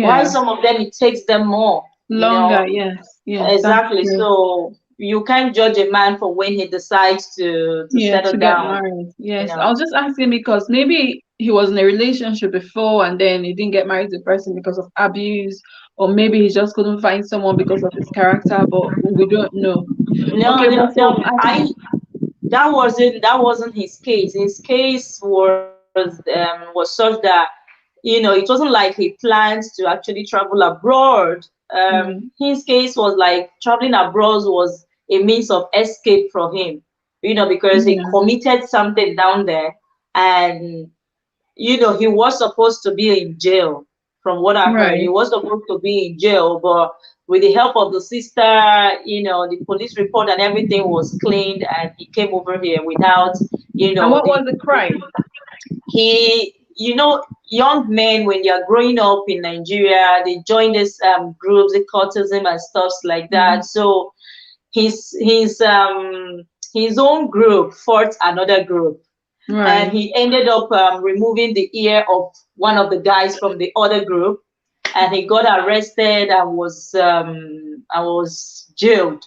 Why Yeah. some of them it takes them more, Longer. Yes. Yes. That's exactly. true. So you can't judge a man for when he decides to Yeah. settle To get down, married. you Yes. I know. was just asking because maybe he was in a relationship before and then he didn't get married to the person because of abuse, or maybe he just couldn't find someone because of his character, but we don't know. No, Okay, no, but so no. I I that wasn't his case. His case was such that it wasn't like he planned to actually travel abroad. mm, His case was like traveling abroad was a means of escape for him, because he yeah, committed something down there, and he was supposed to be in jail. From what I heard, he right. was supposed to be in jail, but with the help of the sister, the police report and everything was cleaned, and he came over here without, And what the was the crime? he, young men when they are growing up in Nigeria, they join this groups, the cultism and stuffs like that. Mhm. So his own group fought another group, and Right. he ended up removing the ear of one of the guys from the other group, and he got arrested and was jailed.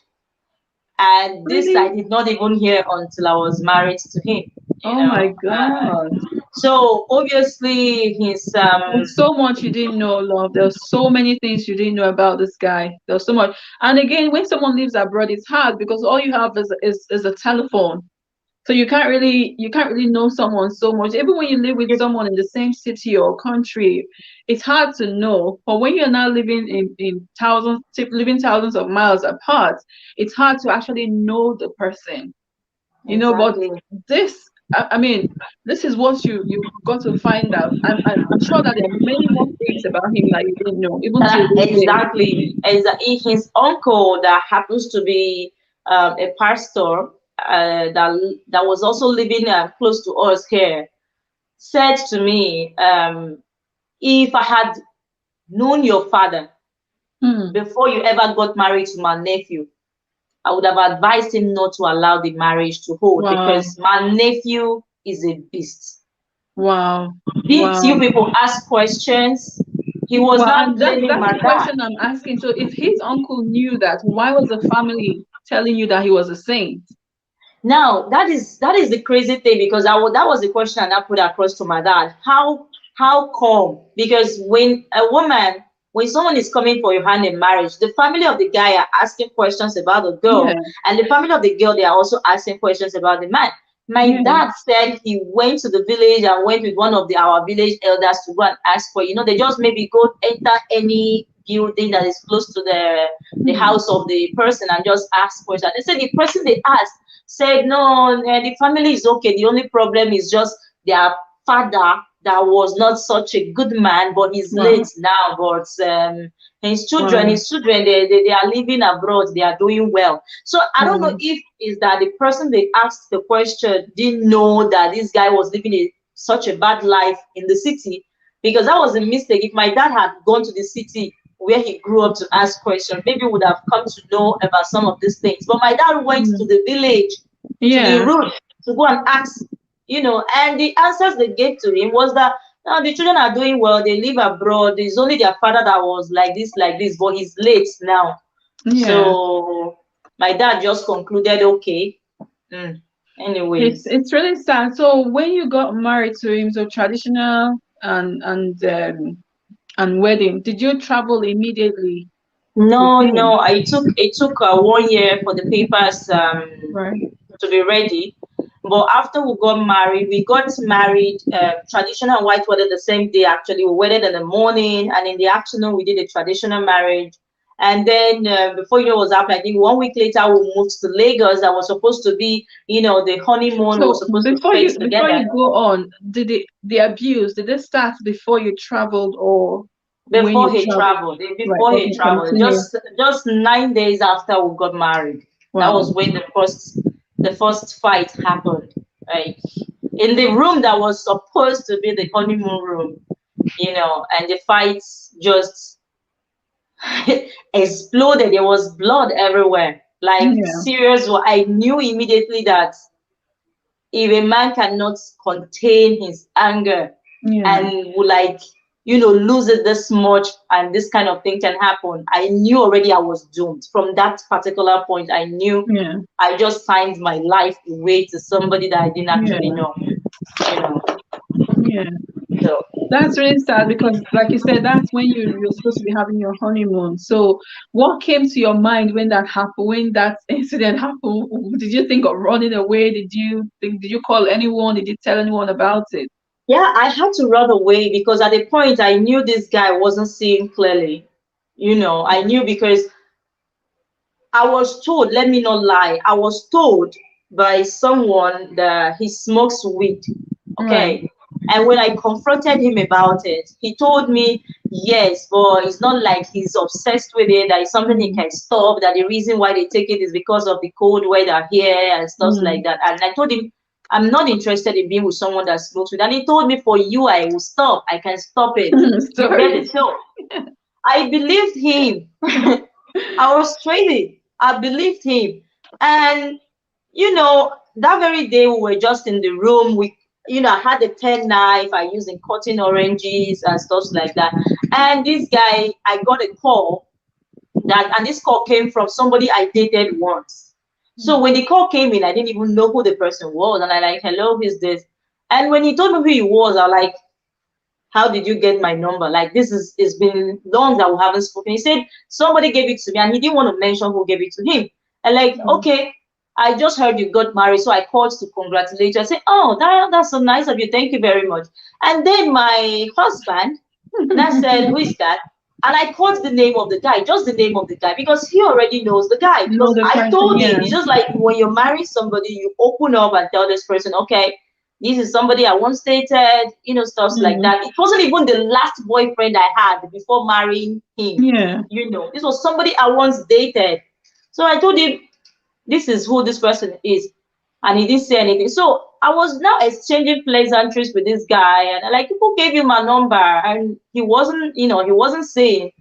And this I Really? did not even hear until I was married to him. You Oh my know, God. so obviously he's There's so much you didn't know, love. There's so many things you didn't know about this guy. There's so much. And again, when someone lives abroad, it's hard because all you have is a telephone. So you can't really know someone so much. Even when you live with someone in the same city or country, it's hard to know. But when you're now living in living thousands of miles apart, it's hard to actually know the person. But exactly. this, I mean, this is what you got to find out. I'm sure that there are many more things about him that you didn't know, even till this day. Exactly. His uncle that happens to be a pastor that was also living close to us here said to me, if I had known your father Hmm. before you ever got married to my nephew, I would have advised him not to allow the marriage to hold Wow. because my nephew is a beast. Wow. Did you Wow. people ask questions? He was Well, not and that's blaming that's my the dad. question I'm asking. So if his uncle knew that, why was the family telling you that he was a saint? Now that is the crazy thing because that was the question I put across to my dad. How come? Because when someone is coming for your hand in marriage, the family of the guy are asking questions about the Yeah, girl, and the family of the girl they are also asking questions about the man. My yeah. dad said he went to the village and went with one of our village elders to go and ask for, they just maybe go enter any building that is close to the Hmm. house of the person and just ask questions. They said the person they asked said no, the family is okay. The only problem is just their father that was not such a good man, but he's late Wow, now. But his children, wow. they are living abroad. They are doing well. So I don't know Wow. if is that the person they asked the question didn't know that this guy was living such a bad life in the city, because that was a mistake. If my dad had gone to the city where he grew up to ask questions, maybe would have come to know about some of these things. But my dad went to Hmm. the village, to the Yeah, root, to go and ask, and the answers they gave to him was that the children are doing well, they live abroad. It's only their father that was like this, but he's late now. yeah. So my dad just concluded, okay. Mm. It's Anyways. it's really sad. So when you got married to him, so traditional and wedding, did you travel immediately with No, him? no, it took 1 year for the papers Right. to be ready. But after we got married traditional white wedding the same day. Actually, we wedded in the morning, and in the afternoon we did a traditional marriage. And then before you know what was happening, I think 1 week later we moved to Lagos. That was supposed to be, the honeymoon. We were So supposed to before spend you before together. you go on, the abuse, did it start before you traveled or when Before you he traveled? traveled, Right. before he Okay, traveled, continue. just 9 days after we got married, that Wow. was when the first fight happened. Like in the room that was supposed to be the honeymoon room, and the fights just exploded. There was blood everywhere. Like Yeah. serious. I knew immediately that if a man cannot contain his anger Yeah. and will lose it this much and this kind of thing can happen, I knew already I was doomed. From that particular point, I knew Yeah. I just signed my life away to somebody that I didn't actually Yeah. know. you know Yeah. so That's really sad because, like you said, that's when you're supposed to be having your honeymoon. So, what came to your mind when that happened? When that incident happened, did you think of running away? Did you call anyone? Did you tell anyone about it? yeah, I had to run away because at the point I knew this guy wasn't seeing clearly. I knew because I was told, let me not lie, I was told by someone that he smokes weed. Right. Okay. And when I confronted him about it, he told me, yes, but it's not like he's obsessed with it, that it's something he Mm, can stop, that the reason why they take it is because of the cold weather here and stuff like mm, that. And I told him, I'm not interested in being with someone that smokes weed. And he told me, for you, I will stop. I can stop it. You get it? Sorry. So I believed him. I was trading. I believed him. And, that very day we were just in the room. I had a pen knife I used in cutting oranges and stuff like that. And this guy, I got a call and this call came from somebody I dated once. So when the call came in, I didn't even know who the person was. And I like, hello, who's this? And when he told me who he was, I like, how did you get my number? Like, it's been long that we haven't spoken. He said somebody gave it to me and he didn't want to mention who gave it to him. And like, okay, I just heard you got married, so I called to congratulate you. I said, oh, that's so nice of you. Thank you very much. And then my husband now said, who is that? And I called the name of the guy, just the name of the guy, because he already knows the guy. Know Because the I person, told him, yeah. it's just like when you're marrying somebody, you open up and tell this person, okay, this is somebody I once dated, stuff like Mm. that. It wasn't even the last boyfriend I had before marrying him. Yeah. This was somebody I once dated. So I told him, this is who this person is. And he didn't say anything. So I was now exchanging pleasantries with this guy, and like, people gave you my number, and he wasn't saying.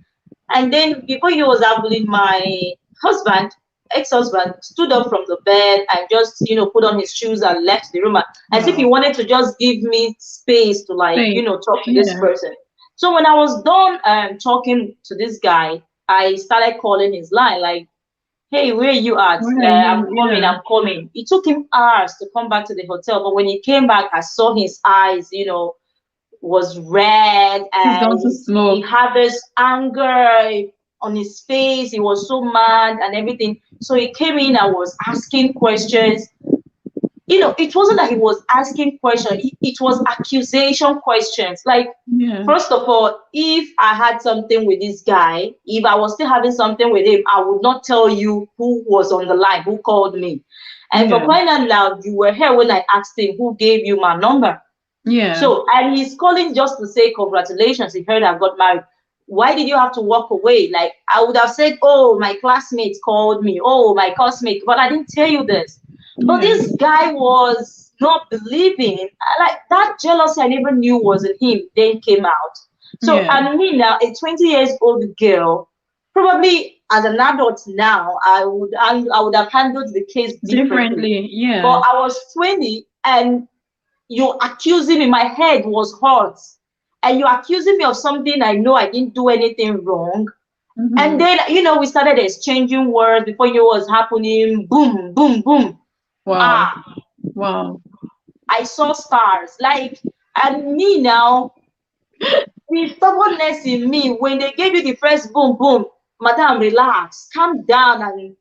And then before he was abling, my husband, ex-husband, stood up from the bed and just, put on his shoes and left the room, as if he Wow. wanted to just give me space to, like, Say, talk to this yeah. person. So when I was done talking to this guy, I started calling his line, like, hey, where you at? Where are I'm you? coming, Yeah. I'm coming. It took him hours to come back to the hotel, but when he came back, I saw his eyes, was red, He's and gone to he smoke. had this anger on his face. He was so mad and everything. So he came in and was asking questions. It wasn't that he was asking questions, it was accusation questions. Like, Yeah. first of all, if I had something with this guy, if I was still having something with him, I would not tell you who was on the line, who called me. And for Yeah. crying out loud, you were here when I asked him who gave you my number. Yeah. So, and he's calling just to say congratulations, he heard I got married. Why did you have to walk away? Like, I would have said, oh, my classmates called me, oh, my classmate, but I didn't tell you this. But Yeah. this guy was not believing. Like, that jealousy I never knew was in him then came out. So, Yeah. and me now, a 20 years old girl, probably as an adult now, I would have handled the case differently. Differently. Yeah. But I was 20, and you're accusing me. My head was hot, and you're accusing me of something I know I didn't do anything wrong. And Mm-hmm. then, we started exchanging words before you know what was happening. Boom, boom, boom. Wow. Ah, Wow. I saw stars. Like, and me now, the stubbornness in me, when they gave you the first boom, boom, madam, relax, calm down, and,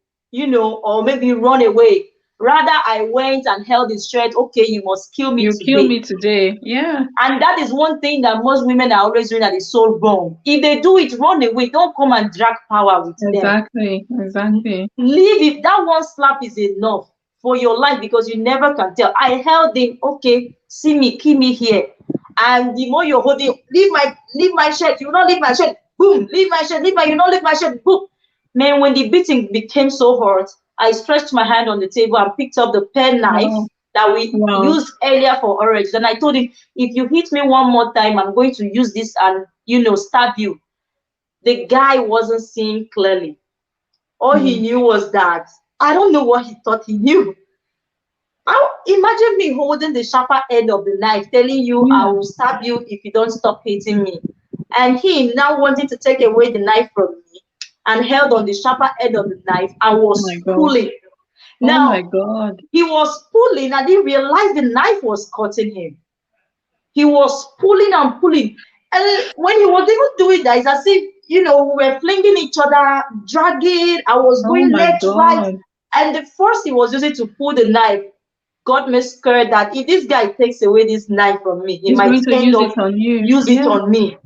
or maybe run away. Rather, I went and held his shirt. Okay, you must kill me You kill today. me today. Yeah. And that is one thing that most women are always doing that is so wrong. If they do it, run away. Don't come and drag power with them. Exactly. Exactly. Leave it. That one slap is enough for your life, because you never can tell. I held him. Okay, see me, kill me here. And the more you're holding, leave my shirt. You will not leave my shirt. Boom, leave my shirt. You not leave my shirt. Boom. Man, when the beating became so hot, I stretched my hand on the table and picked up the pen knife Wow. that we Wow. used earlier for orange. And I told him, if you hit me one more time, I'm going to use this and, stab you. The guy wasn't seeing clearly. All he Mm. knew was that, I don't know what he thought he knew. Imagine me holding the sharper end of the knife, telling you I Yeah. will stab you if you don't stop hitting me. And him now wanting to take away the knife from me, and held on the sharper end of the knife and Oh my was God. pulling. Oh my Now, God. he was pulling. I didn't realize the knife was cutting him. He was pulling and pulling. And when he was even doing that, it's as if, we were flinging each other, dragging. I was Oh going my left, right. God. And the force he was using to pull the knife got me scared that if this guy takes away this knife from me, he He's might going to end use up it on you. use it Yeah. on me.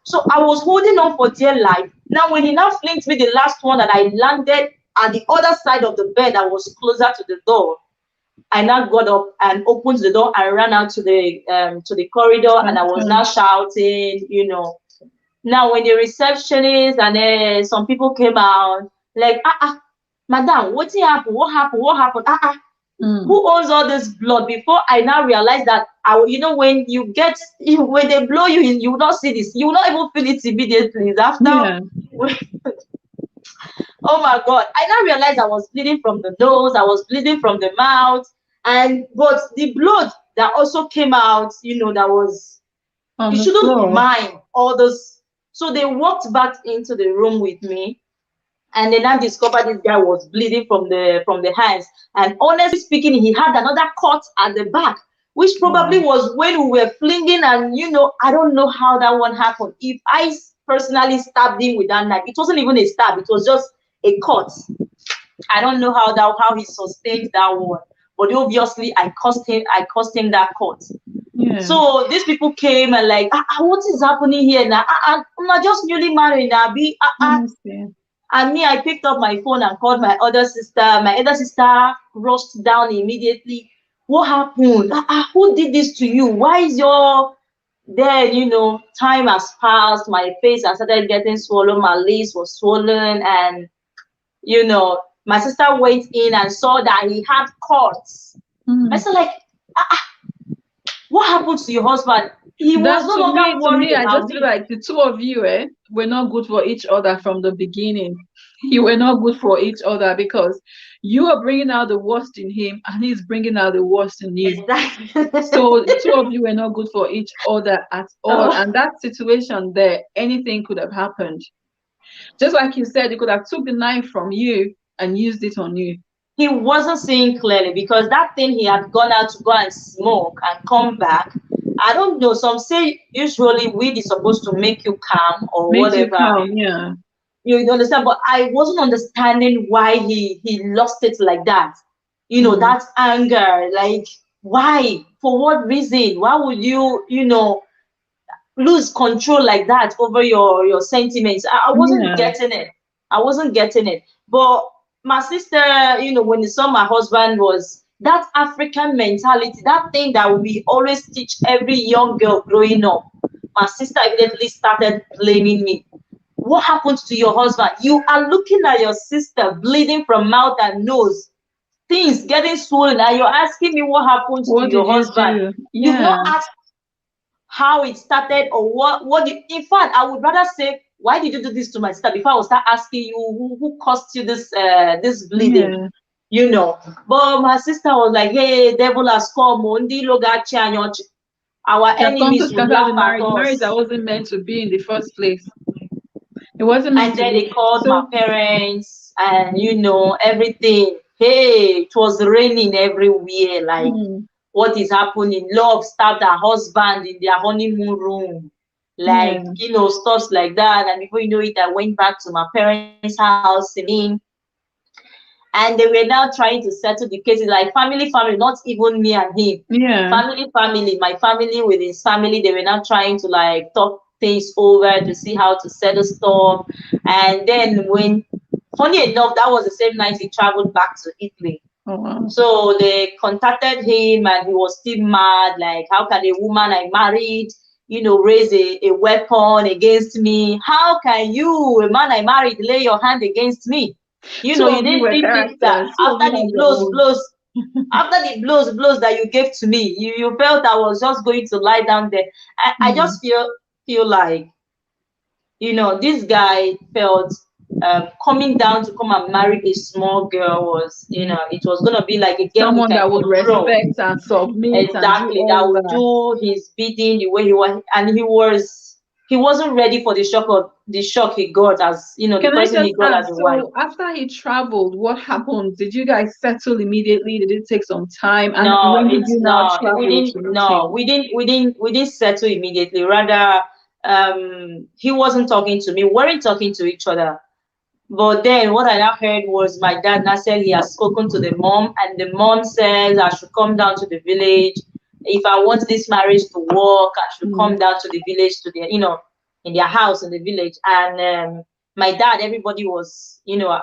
So I was holding on for dear life. Now, when he now flings me the last one, and I landed at the other side of the bed that was closer to the door, I now got up and opened the door and ran out to the corridor, and I was now Awesome. shouting. Now, when the receptionist and some people came out, like, madam, what happened? What happened? What happened? Mm. Who owns all this blood? Before I now realize that when you get, when they blow you, you will not see this. You will not even feel it immediately. It's after. Yeah. Oh my God! I now realized I was bleeding from the nose. I was bleeding from the mouth, and but the blood that also came out, that was, On it the shouldn't be floor. mine. All those. So they walked back into the room with me, and then I discovered this guy was bleeding from the hands. And honestly speaking, he had another cut at the back, which probably Wow. was when we were flinging. And I don't know how that one happened. If I personally stabbed him with that knife, it wasn't even a stab, it was just a cut. I don't know how he sustained that one, but obviously I caused him that cut. Yeah. So these people came and like, what is happening here now? I'm not just newly married now. Honestly. And me, I picked up my phone and called my other sister. My other sister rushed down immediately. What happened? Who did this to you? Why is your then, time has passed. My face has started getting swollen. My lips was swollen. And, my sister went in and saw that he had cuts. I Mm. said, like, what happened to your husband? He was That no longer to worried me, I about just feel me. like the two of you, were not good for each other from the beginning. You were not good for each other because you are bringing out the worst in him, and he's bringing out the worst in you. Exactly. So the two of you were not good for each other at all. Oh, And that situation there, anything could have happened. Just like you said, he could have took the knife from you and used it on you. he wasn't seeing clearly because that thing he had gone out to go and smoke and come back. I don't know. Some say usually weed is supposed to make you calm or Makes you whatever. calm, yeah. You understand? But I wasn't understanding why he lost it like that. Mm. That anger, like why? For what reason? Why would you lose control like that over your sentiments? I wasn't Yeah. getting it. I wasn't getting it. But my sister, when they saw my husband, was that African mentality, that thing that we always teach every young girl growing up. My sister immediately started blaming me. What happened to your husband? You are looking at your sister bleeding from mouth and nose, things getting swollen, and you're asking me what happened to What did your you husband. do? You've Yeah. not asked how it started or in fact, I would rather say, why did you do this to my sister, before I will start asking you who caused you this bleeding. Yeah. But my sister was like, hey, devil has come, our You have come to enemies will scatter the laugh at marriage that us. wasn't meant to be in the first place. It wasn't meant And to then be. they called my So parents, and everything. Hey, it was raining everywhere. Like, mm, what is happening? Love stabbed her husband in their honeymoon room. yeah. Like, stuff like that. And before you know it, I went back to my parents' house in, and they were now trying to settle the cases, like family, not even me and him. Yeah. Family, my family with his family, they were now trying to like talk things over to see how to settle stuff. And then funny enough, that was the same night he traveled back to Italy. Oh wow. So they contacted him, and he was still mad. Like, how can a woman I married, raise a weapon against me? How can you, a man I married, lay your hand against me? Two You of you didn't were even think that characters. Two of after you the had your blows, own. blows, after the blows that you gave to me, you felt I was just going to lie down there. I Mm. just feel like, this guy felt coming down to come and marry a small girl was, it was gonna be like a girl he Someone can that would control. respect and submit and do Exactly, that all would that. do his bidding the way he was, and he wasn't ready for the shock he got as, the Can I person just he got ask, as a wife. so after he traveled, what happened? Did you guys settle immediately? Did it take some time? And No, when did it's you now no, we travel didn't. to meet No, him? we didn't settle immediately. Rather, he wasn't talking to me. We weren't talking to each other. But then what I now heard was my dad now said he has spoken to the mom, and the mom says I should come down to the village. If I want this marriage to work, I should come Mm. down to the village, to in their house in the village. And my dad, everybody was,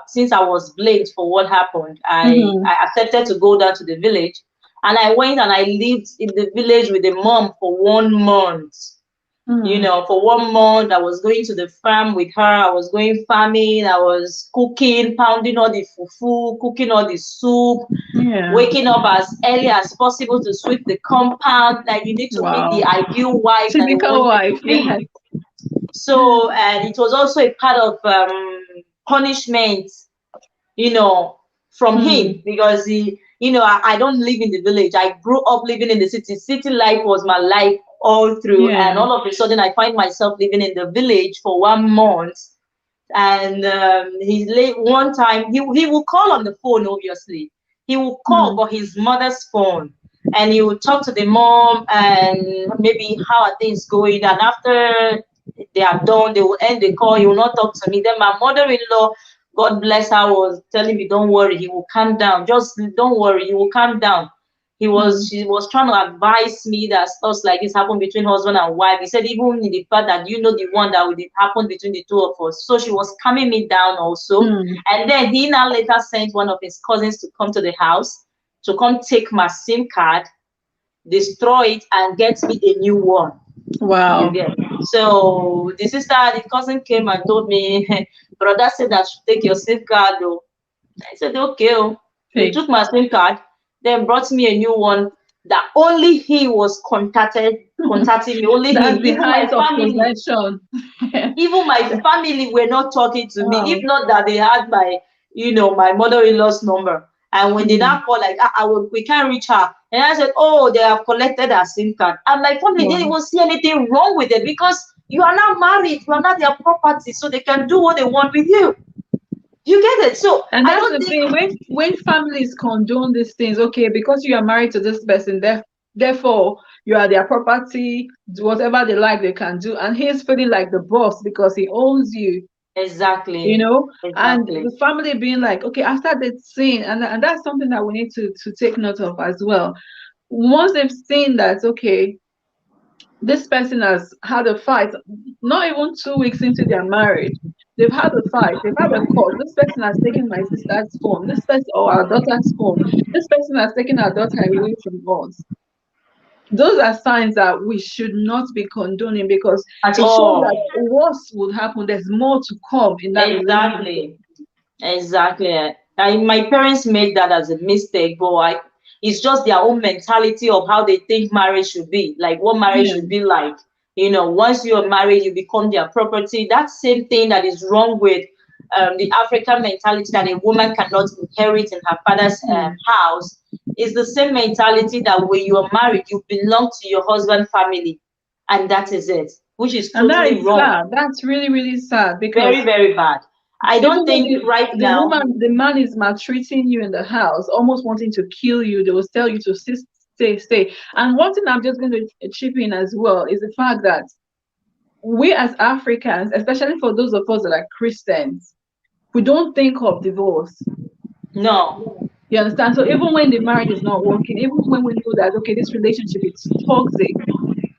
since I was blamed for what happened, Mm-hmm. I accepted to go down to the village. And I went and I lived in the village with the mom for 1 month. Mm. For 1 month, I was going to the farm with her. I was going farming. I was cooking, pounding all the fufu, cooking all the soup, Yeah. waking up as early as possible to sweep the compound. Like, you need to meet the Wow. ideal wife that they Typical want you to wife. be. Yes. So, and it was also a part of punishment, you know, from him, Mm. because I don't live in the village. I grew up living in the city. City life was my life all through, and Yeah. all of a sudden I find myself living in the village for 1 month. And he's late one time. He will call on the phone. Obviously, he will call, Mm. but his mother's phone, and he will talk to the mom and maybe how are things going. And after they are done, they will end the call. He will not talk to me. Then my mother-in-law, God bless her, was telling me, "Don't worry, he will calm down. Just don't worry, he will calm down." Mm. She was trying to advise me that stuff like this happen between husband and wife. He said, even in the fact that the one that would happen between the two of us. So she was calming me down also. Mm. And then he now later sent one of his cousins to come to the house to come take my SIM card, destroy it, and get me a new one. You Wow. get. So the cousin came and told me, brother said I should take your SIM card though. I said, okay. Oh. They Hey, took my SIM card, then brought me a new one that only he was contacting me, only him. that's the height of possession. Even my family were not talking to me, if Wow. not that they had my mother-in-law's number. And when they Mm. now call, like, we can't reach her. And I said, oh, they have collected her SIM card. And my family didn't Wow. even see anything wrong with it, because you are not married, you are not their property, so they can do what they want with you. You get it? So And I that's don't the think thing. When families condone these things, okay, because you are married to this person, therefore you are their property, do whatever they like, they can do. And he's feeling like the boss because he owns you, you exactly, know? And exactly. the family being like, okay, after they've seen, and that's something that we need to take note of as well. Once they've seen that, okay, this person has had a fight, not even 2 weeks into their marriage. They've had a fight, they've had a cause. This person has taken my sister's phone, this person, or our daughter's phone. This person has taken our daughter away from us. Those are signs that we should not be condoning because At it shows that all. worse would happen. There's more to come in that relationship. Exactly. Exactly. My parents made that as a mistake, but it's just their own mentality of how they think marriage should be, like what marriage Yeah. should be like. Once you are married, you become their property. That same thing that is wrong with the African mentality that a woman cannot inherit in her father's Hmm. house is the same mentality that when you are married, you belong to your husband's family, and that is it, which is And that totally is wrong. sad. That's really, really sad Very, because very bad. I even don't when think right now. the man is maltreating you in the house, almost wanting to kill you, they will tell you to stay, stay. And one thing I'm just going to chip in as well is the fact that we as Africans, especially for those of us that are Christians, we don't think of divorce. No, You understand? So even when the marriage is not working, even when we know that okay, this relationship is toxic,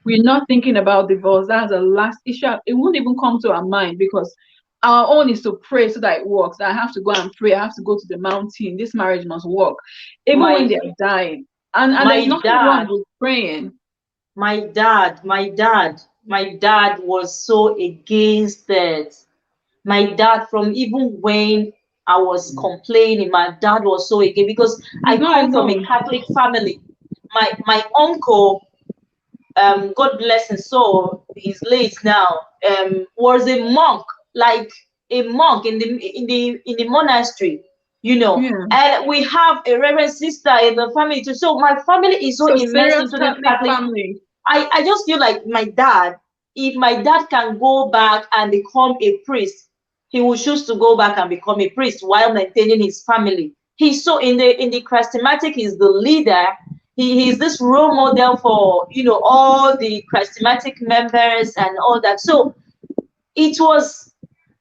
we're not thinking about divorce. That's the last issue. It won't even come to our mind because our own is to pray so that it works. I have to go and pray. I have to go to the mountain. This marriage must work, even when my they're dying. And there's my nothing wrong dad, with praying. my dad was so against it. My dad, from even when I was complaining, my dad was so against, because He's I not come from a alone. Catholic family. My uncle, God bless his soul, he's late now, was a monk, like a monk in the monastery, Yeah. and we have a reverend sister in the family too. So my family is so So immersed serious into this Catholic Catholic. family. I just feel like my dad, if my dad can go back and become a priest, he will choose to go back and become a priest while maintaining his family. He's so in the charismatic, he's the leader. He's this role model for all the charismatic members and all that. So it was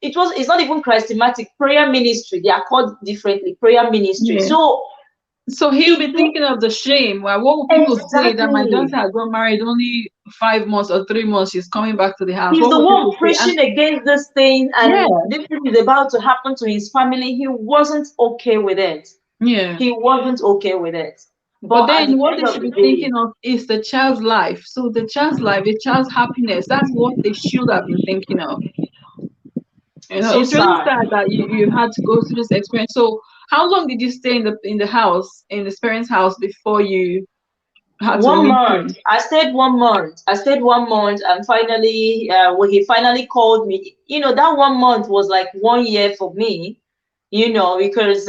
it's not even charismatic, prayer ministry. They are called differently, prayer ministry. Yeah. So So he'll it be thinking of the shame. Well, what will people say that my exactly. daughter got married only 5 months or 3 months? She's coming back to the house. He's What the will people one say? And preaching against this thing, yeah, and this thing is about to happen to his family. He wasn't okay with it. yeah. He wasn't okay with it. But But at then the what end they of should the be day, thinking of is the child's life. So the child's life, the child's happiness, that's what they should have been thinking of. it's so It's really sad. sad that you had to go through this experience. So how long did you stay in the house, in this parents' house before you had to One leave month. home? I stayed 1 month. I stayed 1 month, and finally, when he finally called me, that 1 month was like 1 year for me. Because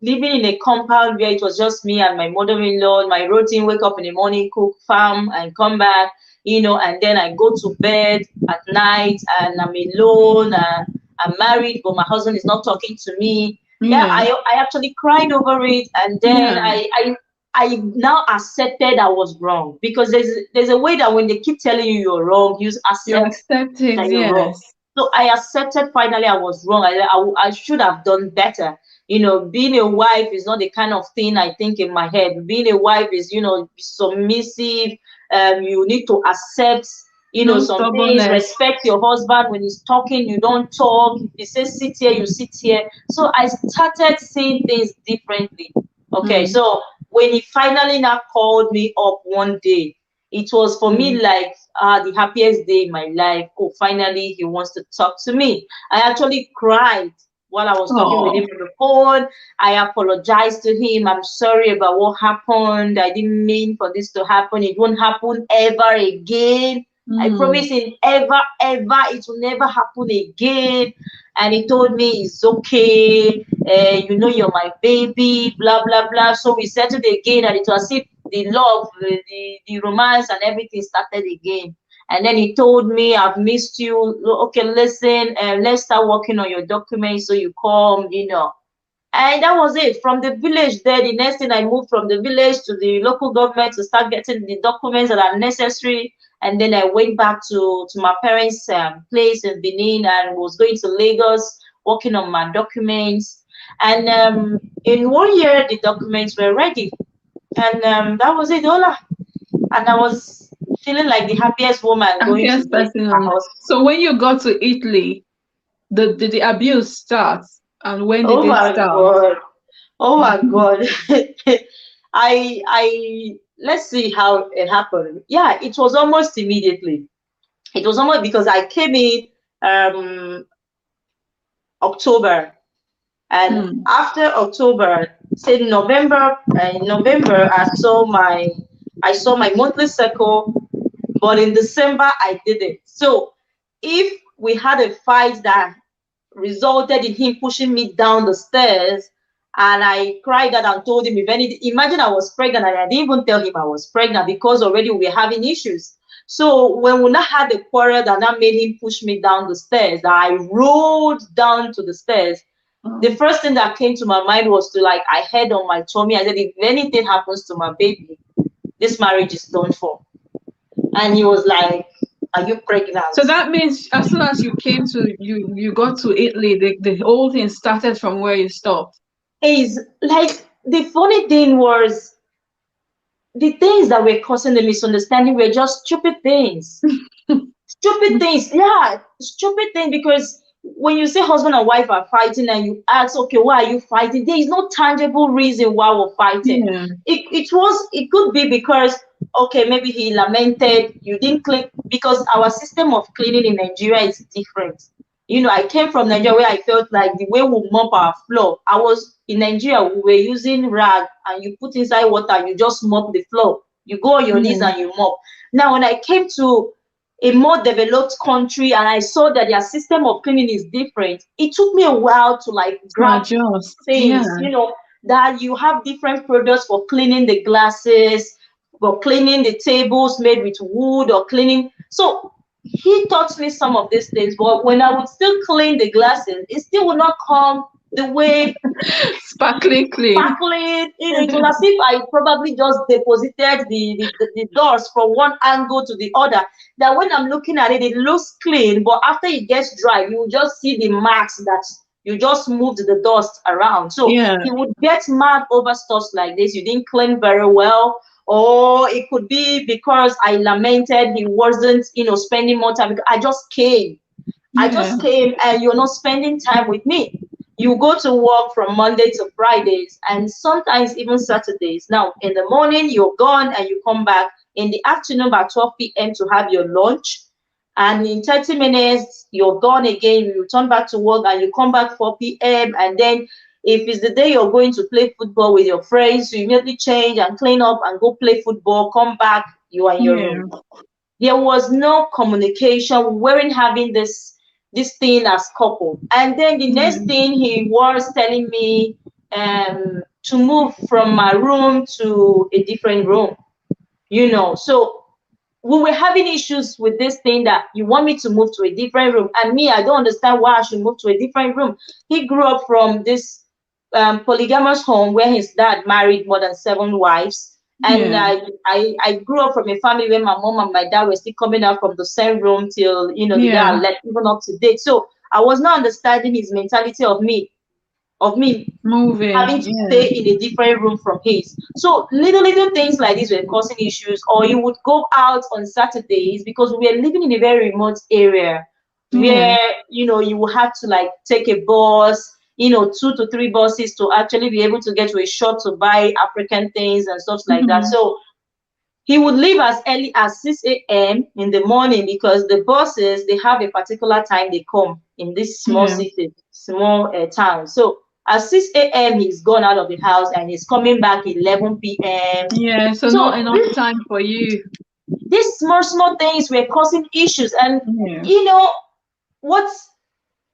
living in a compound where it was just me and my mother-in-law, my routine: wake up in the morning, cook, farm, and come back. And then I go to bed at night, and I'm alone. I'm married, but my husband is not talking to me. Yeah, Yeah, I actually cried over it, and then yeah. I now accepted I was wrong, because there's a way that when they keep telling you you're wrong, you You accept accept it, that you're wrong. yes. So I accepted finally I was wrong. I should have done better. Being a wife is not the kind of thing I think in my head. Being a wife is, submissive. You need to accept, No some things, stubbornness. respect your husband. When he's talking, you don't talk. If he says sit here, you sit here. So I started seeing things differently. Okay, Mm, so when he finally now called me up one day, it was for me mm. like the happiest day in my life. Oh, finally, he wants to talk to me. I actually cried while I was talking with Oh. him on the phone. I apologized to him. I'm sorry about what happened. I didn't mean for this to happen. It won't happen ever again. I Mm. promise him, ever, it will never happen again. And he told me it's okay. You're my baby, blah, blah, blah. So we settled again, and it was as if the love, the romance, and everything started again. And then he told me, I've missed you. Okay, listen, let's start working on your documents so you come. And that was it. From the village there, the next thing, I moved from the village to the local government to start getting the documents that are necessary. And then I went back to my parents' place in Benin, and was going to Lagos, working on my documents. And in 1 year, the documents were ready. And that was it, Ola. And I was feeling like the happiest woman going to Happiest meet person my on. husband. So when you got to Italy, the abuse starts, and when did Oh it my start? God. Oh my God. I let's see how it happened. Yeah, it was almost immediately. It was almost because I came in um October, and Mm. after October, say November, in November, I saw my monthly cycle, but in December I didn't. So if we had a fight that resulted in him pushing me down the stairs, and I cried out and told him, if anything, imagine I was pregnant and I didn't even tell him I was pregnant, because already we were having issues. So when we now had a quarrel that now made him push me down the stairs, that I rolled down to the stairs, the Oh. first thing that came to my mind was to, like, I head on my tummy. I said, if anything happens to my baby, this marriage is done for. And he was like, are you So pregnant? that means as soon as you got to Italy, the whole thing started from where you stopped. Is like, the funny thing was, the things that were causing the misunderstanding were just stupid things. Stupid things, yeah, stupid thing. Because when you say husband and wife are fighting, and you ask, okay, why are you fighting? There is no tangible reason why we're fighting. Yeah, It could be because, okay, maybe he lamented you didn't clean, because our system of cleaning in Nigeria is different. I came from Nigeria, where I felt like the way we mop our floor. I was in Nigeria, we were using rag, and you put inside water, you just mop the floor. You go on your knees yeah. and you mop. Now, when I came to a more developed country, and I saw that their system of cleaning is different, it took me a while to, like, To grab adjust. Yeah, things, that you have different products for cleaning the glasses, for cleaning the tables made with wood, or cleaning. So he taught me some of these things, but when I would still clean the glasses, it still would not come the way sparkling clean. sparkling. It was as if I probably just deposited the doors from one angle to the other. That when I'm looking at it, it looks clean, but after it gets dry, you just see the marks that you just moved the dust around. So Yeah, he would get mad over stuff like this. You didn't clean very well. Or it could be because I lamented he wasn't, spending more time. I just came. I yeah. just came, and you're not spending time with me. you go to work from Monday to Fridays and sometimes even Saturdays. Now, in the morning, you're gone and you come back in the afternoon by 12 p.m. to have your lunch. And in 30 minutes, you're gone again. You return back to work and you come back 4 p.m. And then if it's the day you're going to play football with your friends, you immediately change and clean up and go play football, come back, you are in your Yeah. room. There was no communication. We weren't having this thing as couple. And then the Yeah. next thing he was telling me to move from my room to a different room. So we were having issues with this thing that you want me to move to a different room. And me, I don't understand why I should move to a different room. He grew up from this polygamous home where his dad married more than 7 wives. And Yeah. I grew up from a family where my mom and my dad were still coming out from the same room till, the day I Yeah. left, even up to date. So I was not understanding his mentality of me Moving. having to Yeah. stay in a different room from his. So little things like this were causing issues. Or you would go out on Saturdays because we were living in a very remote area Yeah. where you will have to like take a bus, 2 to 3 buses to actually be able to get to a shop to buy African things and stuff like that. Mhm. So he would leave as early as 6 a.m. in the morning because the buses they have a particular time they come in this small Yeah. city, small town. So at 6 a.m. he's gone out of the house and he's coming back 11 p.m. Yeah. So not So enough time for you. these small things were causing issues, and Yeah. you know what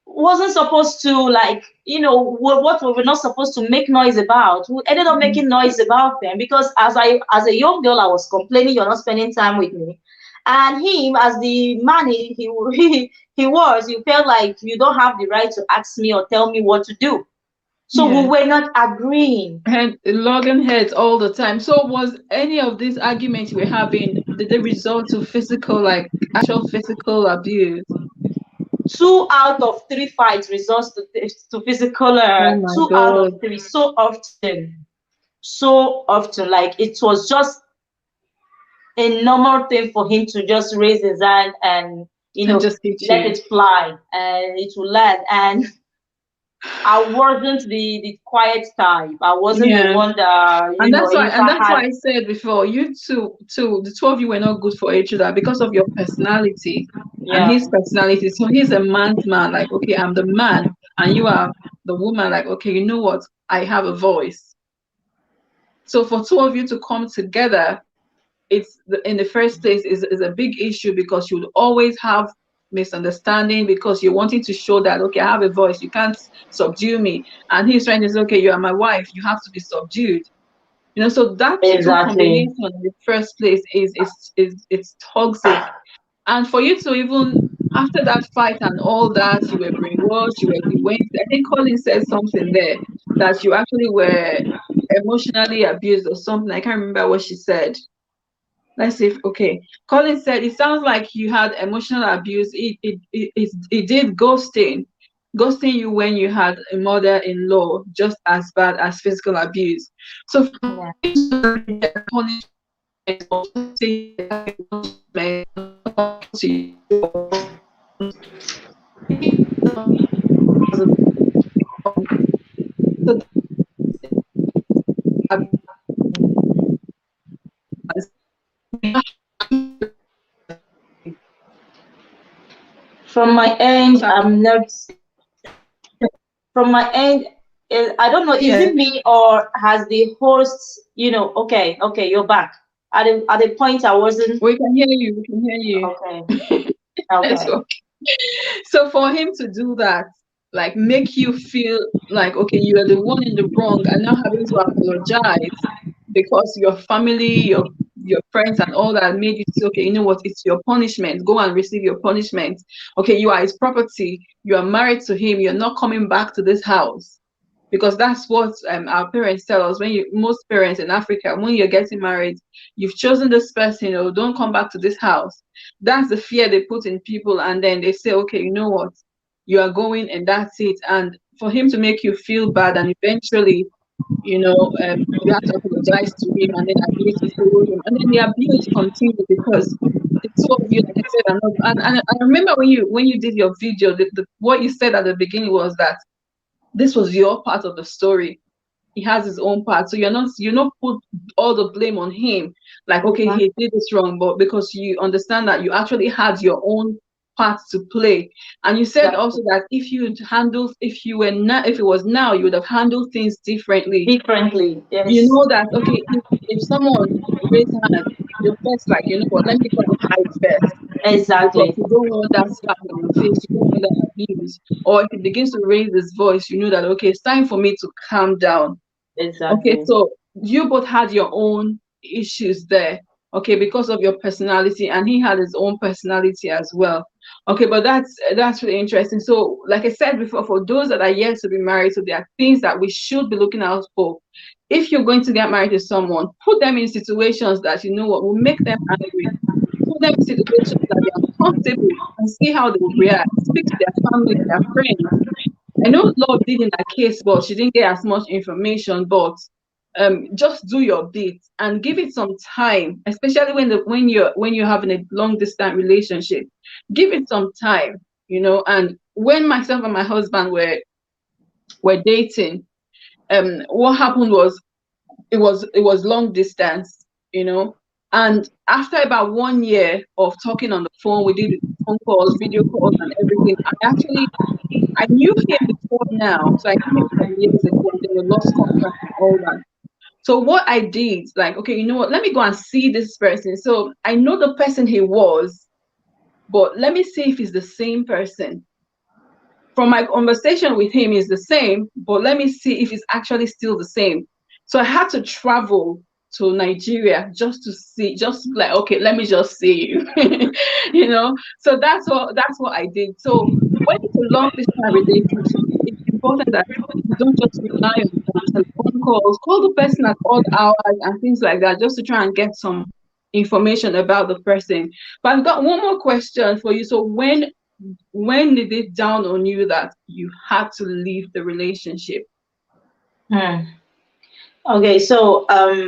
wasn't supposed to like what we were not supposed to make noise about, we ended up Mhm. making noise about them because as a young girl I was complaining you're not spending time with me, and him as the man he was, you felt like you don't have the right to ask me or tell me what to do. So we Yeah. were not agreeing. And logging heads all the time. So was any of these arguments we're having, did they result to physical, like actual physical abuse? 2 out of 3 fights results to physical, Oh my two out of God. three, so often, like it was just a normal thing for him to just raise his hand and And just hit let you. it fly and it will land. And I wasn't the quiet type. I wasn't the Yeah. one that if And I that's had. why I said before, you two, the two of you were not good for each other because of your personality and Yeah, his personality. So he's a man's man, like, okay, I'm the man, and you are the woman, like, okay, you know what? I have a voice. So for two of you to come together, in the first place is a big issue because you would always have misunderstanding because you're wanting to show that, okay, I have a voice, you can't subdue me. And he's trying to say, okay, you are my wife, you have to be subdued. So that two exactly. combination in the first place is it's toxic. And for you to even after that fight and all that, you were brainwashed, you went. I think Colin said something there that you actually were emotionally abused or something. I can't remember what she said. Let's see. Okay, Colin said it sounds like you had emotional abuse. It did ghosting you when you had a mother-in-law, just as bad as physical abuse. So for you Yeah. to get a punishment or just say you have a punishment to you, so From my end, I'm not. From my end, I don't know. Is yeah, it me or has the host? Okay, you're back. At the point I wasn't. we can hear you. We can hear you. Okay. Okay. So, so for him to do that, like make you feel like okay, you are the one in the wrong, and now having to apologize because your family, your friends, and all that made you say, okay, you know what, it's your punishment. Go and receive your punishment. Okay, you are his property. You are married to him. You're not coming back to this house because that's what our parents tell us. Most parents in Africa, when you're getting married, you've chosen this person. Don't come back to this house. That's the fear they put in people, and then they say, okay, you know what, you are going, and that's it. And for him to make you feel bad, and eventually, you have to apologize to him, and then agree to follow him, and then the abuse continues because the two of you, like I said, are not. And I remember when you did your video, what you said at the beginning was that this was your part of the story. He has his own part. So you're not put all the blame on him. Like, okay, he did this wrong, but because you understand that you actually had your own part to play. And you said also that if it was now, you would have handled things differently. Differently, You yes. know that, okay, if someone raise hand, you're first like, you know what, let me go and hide first, because Exactly. you don't want that slap on your face, you don't want that abuse. Or if he begins to raise his voice, you know that, okay, it's time for me to calm down. Okay, Exactly. so you both had your own issues there, okay, because of your personality, and he had his own personality as well. Okay, but that's really interesting. So, like I said before, for those that are yet to be married, so there are things that we should be looking out for. If you're going to get married to someone, put them in situations that you know what will make them angry. Put them in situations that they're uncomfortable and see how they will react. Speak to their family, their friends. I know Love did in that case, but she didn't get as much information. But just do your bit and give it some time, especially when you're having a long distance relationship. Give it some time, you know. And when myself and my husband were dating, what happened was it was long distance, you know. And after about 1 year of talking on the phone, we did phone calls, video calls, and everything. I knew him before now, so I knew him from years ago, and then we lost contact and all that. So what I did, like, okay, you know what? Let me go and see this person. So I know the person he was, but let me see if he's the same person. From my conversation with him, is the same, but let me see if it's actually still the same. So I had to travel to Nigeria just to see, just like, okay, let me just see you, you know. So that's what I did. So when it's a long distance relationship, it's important that you don't just rely on telephone calls. Call the person at odd hours and things like that, just to try and get some information about the person. But I've got one more question for you. So when did it dawn on you that you had to leave the relationship? Hmm. Okay, so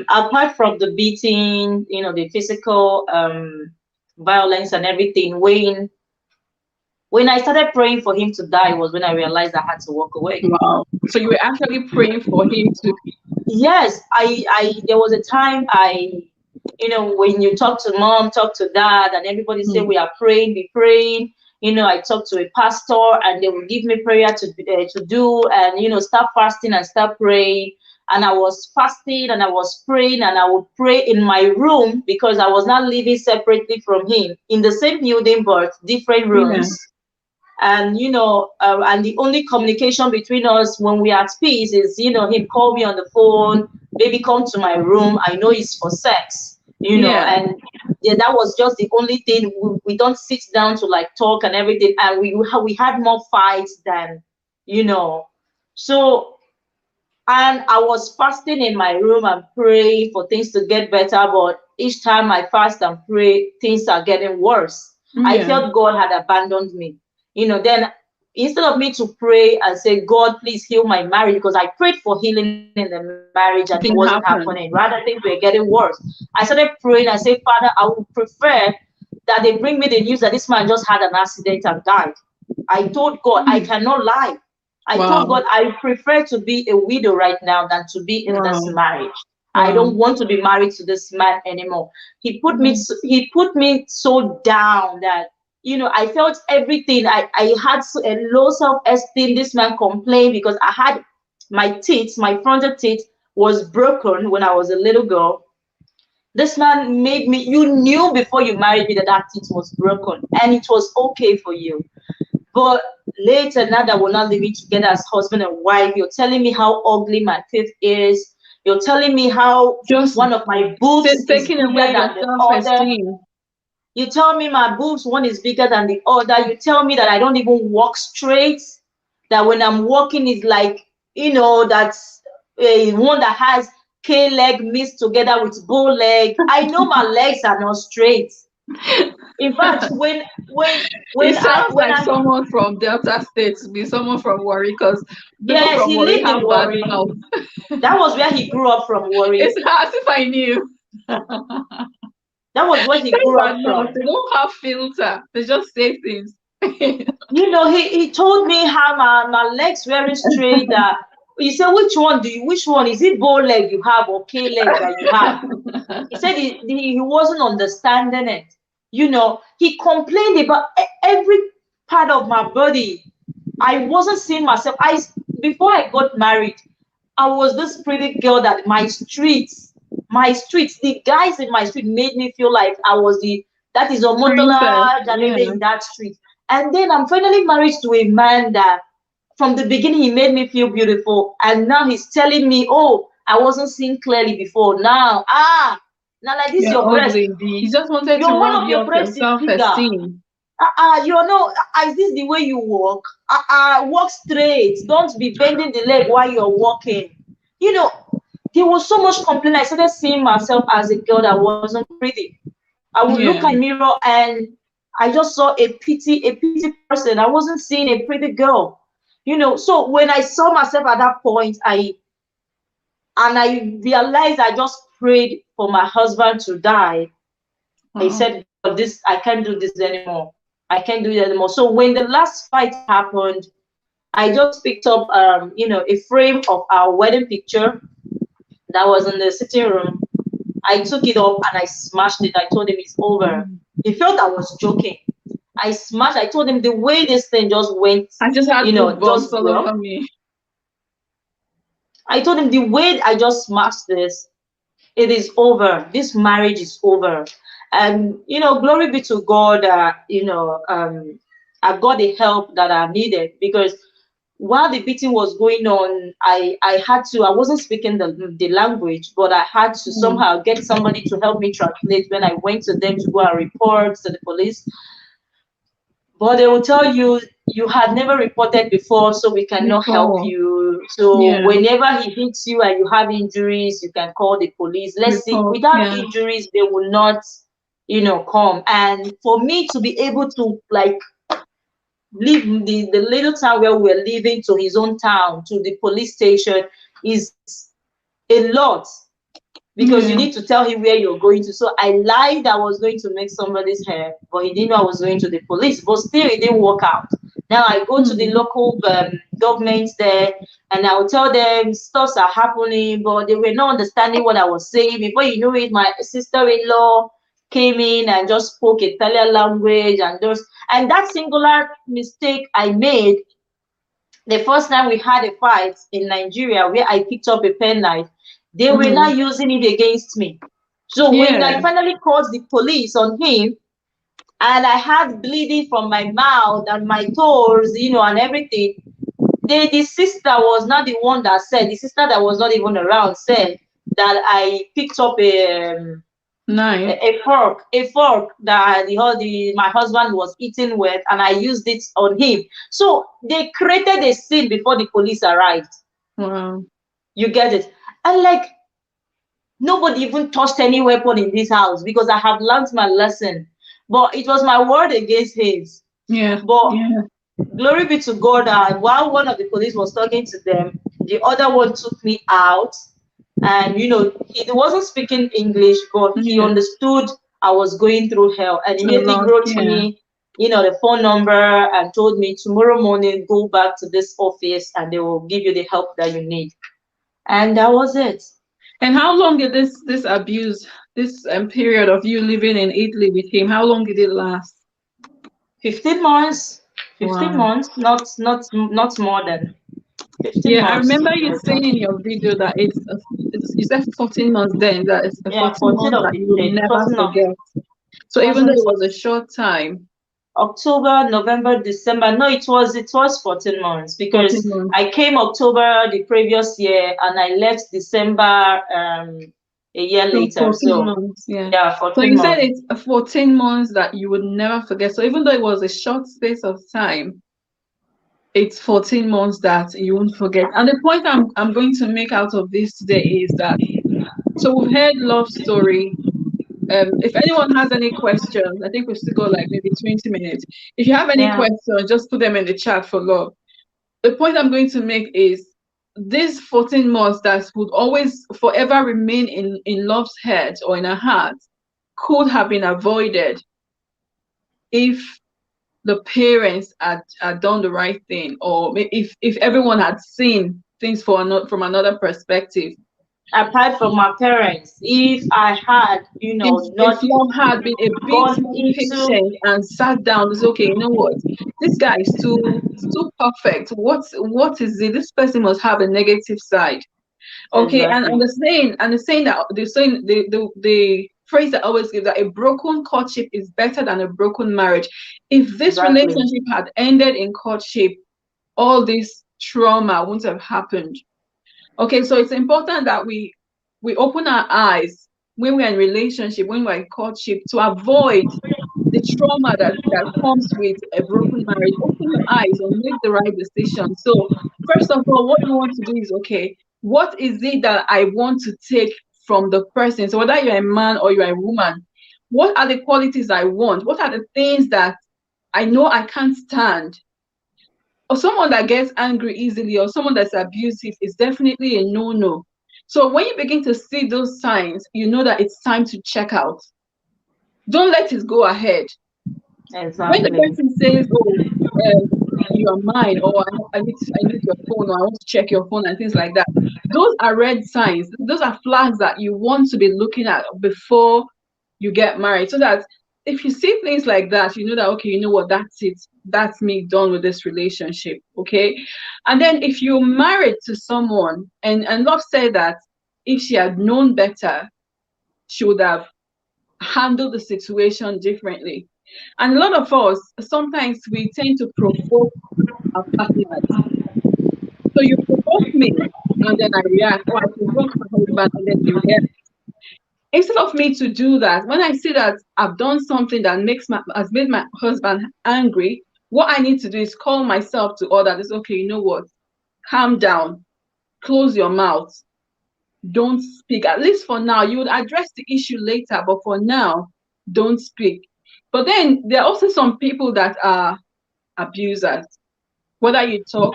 apart from the beating, the physical violence and everything, when I started praying for him to die was when I realized I had to walk away. Wow. So you were actually praying for him to. Yes, I there was a time when you talk to mom, talk to dad, and everybody say Hmm. we are praying, be praying. I talk to a pastor, and they will give me prayer to do, and start fasting and start praying. And I was fasting and I was praying, and I would pray in my room because I was not living separately from him in the same building but different Yeah. rooms. And and the only communication between us when we are at peace is him call me on the phone, maybe come to my room, I know it's for sex, Yeah. and yeah, that was just the only thing. We don't sit down to like talk and everything, and we had more fights than you know so. And I was fasting in my room and praying for things to get better, but each time I fast and pray, things are getting worse. I Yeah. felt God had abandoned me. Then instead of me to pray and say, God, please heal my marriage, because I prayed for healing in the marriage and it wasn't Didn't happening. happen. Rather, things were getting worse. I started praying and say, Father, I would prefer that they bring me the news that this man just had an accident and died. I told God, I Hmm. cannot lie. I told Wow. God, I prefer to be a widow right now than to be in this Wow. marriage. I Wow. don't want to be married to this man anymore. Wow. He put me so down that I felt everything. I had a low self-esteem. This man complained because I had my frontal teeth was broken when I was a little girl. This man made me, you knew before you married me that that teeth was broken and it was okay for you. But later, now that we're not living together as husband and wife, you're telling me how ugly my teeth is. You're telling me how Just one of my boobs is taking bigger away your than the other. self-esteem. You tell me my boobs, one is bigger than the other. You tell me that I don't even walk straight. That when I'm walking, it's like, that's a one that has K leg mixed together with bow leg. I know my legs are not straight. In fact, It sounds when like I someone from Delta State to be someone from Warri, because people yes, from he Warri lived in have bad Warri. mouth. That was where he grew up from, It's Warri. as if I knew. That was where he Very grew bad up mouth. from. They don't have filter. They just say things. You know, he told me how my legs very straight. He said, which one? Is it bow leg you have or K leg that you have? He said he wasn't understanding it. You know, he complained about every part of my body. I wasn't seeing myself. Before I got married, I was this pretty girl that my streets, the guys in my street made me feel like I was that is a Princess, Motola yeah. Janebe in that street. And then I'm finally married to a man that from the beginning he made me feel beautiful. And now he's telling me, oh, I wasn't seeing clearly before. Now like this, You're your breast ugly. is He big. just wanted to One rob of you your of your breasts is bigger. self-esteem. You know, is this the way you walk? Walk straight. Don't be bending the leg while you're walking. You know, there was so much complaint. I started seeing myself as a girl that wasn't pretty. I would look at Yeah. mirror and I just saw a pretty person. I wasn't seeing a pretty girl. You know, so when I saw myself at that point, I realized I just prayed for my husband to die. I Wow. said, God, this I can't do this anymore. I can't do it anymore. So when the last fight happened, I just picked up a frame of our wedding picture that was in the sitting room. I took it up and I smashed it. I told him it's over. Mm. He felt I was joking. I told him the way this thing just went, I just had just goosebumps all over well. me. I told him the way I just smashed this, it is over. This marriage is over. And glory be to God. I got the help that I needed because while the beating was going on, I wasn't speaking the language, but I had to Mm. somehow get somebody to help me translate when I went to them to go and report to the police. But they will tell you you had never reported before, so we cannot help Before. you. So Yeah. whenever he hits you and you have injuries, you can call the police. Let's see, Report. without Yeah. injuries, they will not, come. And for me to be able to like leave the little town where we're living to his own town to the police station is a lot because you Yeah. need to tell him where you're going to. So I lied I was going to make somebody's hair, but he didn't know I was going to the police. But still, it didn't work out. Now I go to the Mm. local government there, and I will tell them stuffs are happening, but they were not understanding what I was saying. Before you know it, my sister-in-law came in and just spoke Italian language and that singular mistake I made the first time we had a fight in Nigeria where I picked up a penknife, they were Mm. not using it against me. So when Yeah. I finally called the police on him and I had bleeding from my mouth and my toes, and everything, the sister was not the one that said, the sister that was not even around said that I picked up Knife. a fork that my husband was eating with, and I used it on him. So they created a scene before the police arrived. Wow. You get it? And like nobody even touched any weapon in this house because I have learned my lesson. But it was my word against his. Yeah. But Yeah. glory be to God, while one of the police was talking to them, the other one took me out. And he wasn't speaking English, but he Yeah. understood I was going through hell and A immediately lot. wrote Yeah. me, the phone number and told me tomorrow morning go back to this office and they will give you the help that you need. And that was it. And how long did this abuse, this period of you living in Italy with him, how long did it last? 15 months. 15 Wow. months, not more than 15 Yeah, I months. remember you saying in your video that it's you said 14 months then, that it's the Yeah, 14 14 months of that you will it never wasn't not forget. So it even though wasn't it was a short time, October, November, December. No, it was 14 months 14 because months, I came October the previous year and I left December a year so later. 14 So months, yeah. yeah, So 14 you said months. it's 14 months that you would never forget. So even though it was a short space of time, it's 14 months that you won't forget. And the point I'm going to make out of this today is that, so we've heard love story. If anyone has any questions, I think we've still got like maybe 20 minutes. If you have any Yeah. questions, just put them in the chat for love. The point I'm going to make is these 14 months that would always forever remain in love's head or in her heart could have been avoided if the parents had done the right thing, or if everyone had seen things from another perspective. Apart from my parents, if I had, If not love had been a bit gone more into, patient and sat down to say, okay, you know what, this guy is too perfect. What is it? This person must have a negative side. Okay, and exactly, the phrase that I always give, that a broken courtship is better than a broken marriage. If this exactly, relationship had ended in courtship, all this trauma wouldn't have happened. Okay, so it's important that we open our eyes when we're in relationship, when we're in courtship, to avoid the trauma that comes with a broken marriage. Open your eyes and make the right decision. So first of all, what you want to do is, okay, what is it that I want to take from the person? So whether you're a man or you're a woman, what are the qualities I want? What are the things that I know I can't stand? Or someone that gets angry easily, or someone that's abusive, is definitely a no-no. So when you begin to see those signs, you know that it's time to check out. Don't let it go ahead. When the exactly. person says, "Oh, you are mine," or I need your phone, or I want to check your phone," and things like that, those are red signs. Those are flags that you want to be looking at before you get married, so that if you see things like that, you know that, okay, you know what, that's it. That's me, done with this relationship. Okay. And then if you're married to someone, and love said that if she had known better, she would have handled the situation differently. And a lot of us, sometimes we tend to provoke our partners. So you provoke me and then I react, or I provoke my husband and then he reacts. Instead of me to do that, when I see that I've done something that has made my husband angry, what I need to do is call myself to order. It's okay, you know what? Calm down, close your mouth, don't speak. At least for now, you would address the issue later, but for now, don't speak. But then there are also some people that are abusers. Whether you talk,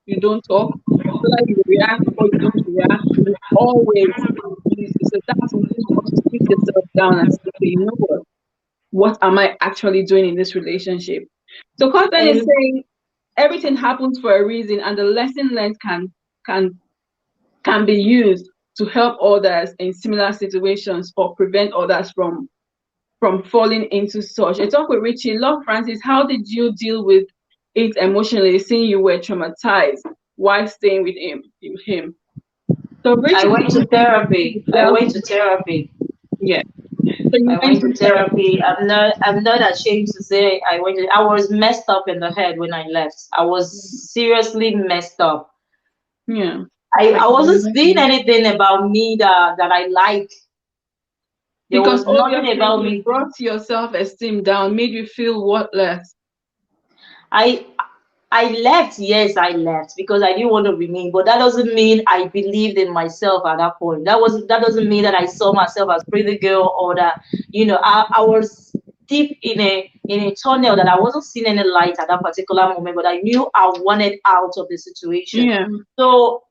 you don't talk, whether you react or you don't react, you always abuse. So that's when you have to sit yourself down and say, okay, you know what am I actually doing in this relationship? So Cotton is And saying everything happens for a reason, and the lesson learned can can be used to help others in similar situations or prevent others from falling into such. I talk with Richie. Love Francis, how did you deal with it emotionally, seeing you were traumatized while staying with him? So I Richie went to therapy. I dealt went to with, therapy. yeah. So you I went went to to therapy. therapy. I'm not ashamed to say I was messed up in the head when I left. I was seriously messed up. Yeah. I I can wasn't seeing imagine. anything about me that I like. There Because was nothing obviously about you me. brought your self-esteem down, made you feel worthless. I I left, yes, I left because I didn't want to remain, but that doesn't mean I believed in myself at that point. That doesn't mean that I saw myself as pretty girl, or that, I was deep in a tunnel that I wasn't seeing any light at that particular moment, but I knew I wanted out of the situation. Yeah. So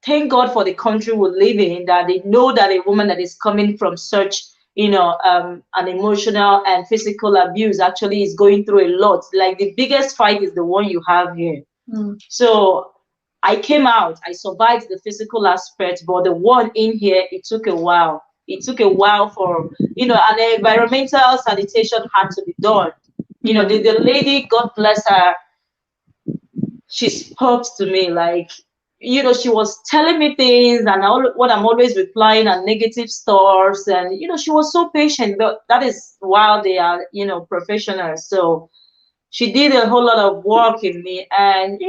thank God for the country we live in, that they know that a woman that is coming from such, an emotional and physical abuse actually is going through a lot. Like the biggest fight is the one you have here. Mm. So I came out, I survived the physical aspect, but the one in here, it took a while. It took a while for, an environmental sanitation had to be done. Yeah. The lady, God bless her, she spoke to me like, she was telling me things, and what I'm always replying are negative stuffs, and she was so patient. But that is while they are, professionals. So she did a whole lot of work in me, and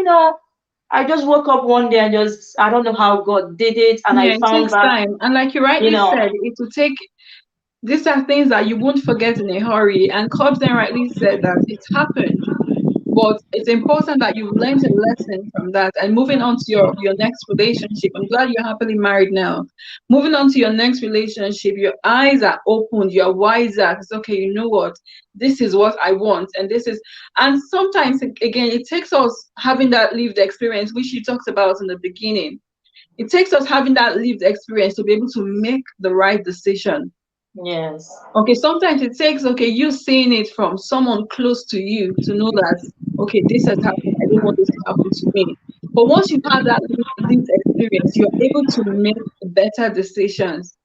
I just woke up one day and just, I don't know how God did it, and I Yeah, it found takes back, time. And like you you rightly know, said, it will take, these are things that you won't forget in a hurry. And Cobbs then rightly said that it's happened. But it's important that you've learned a lesson from that, and moving on to your next relationship. I'm glad you're happily married now. Moving on to your next relationship, your eyes are opened, you're wiser. It's okay, you know what? This is what I want. And this is, and sometimes again, it takes us having that lived experience, which you talked about in the beginning. It takes us having that lived experience to be able to make the right decision. Yes. Okay, sometimes it takes, okay, you seeing it from someone close to you to know that, okay, this has happened. I don't want this to happen to me. But once you have that lived experience, you're able to make better decisions.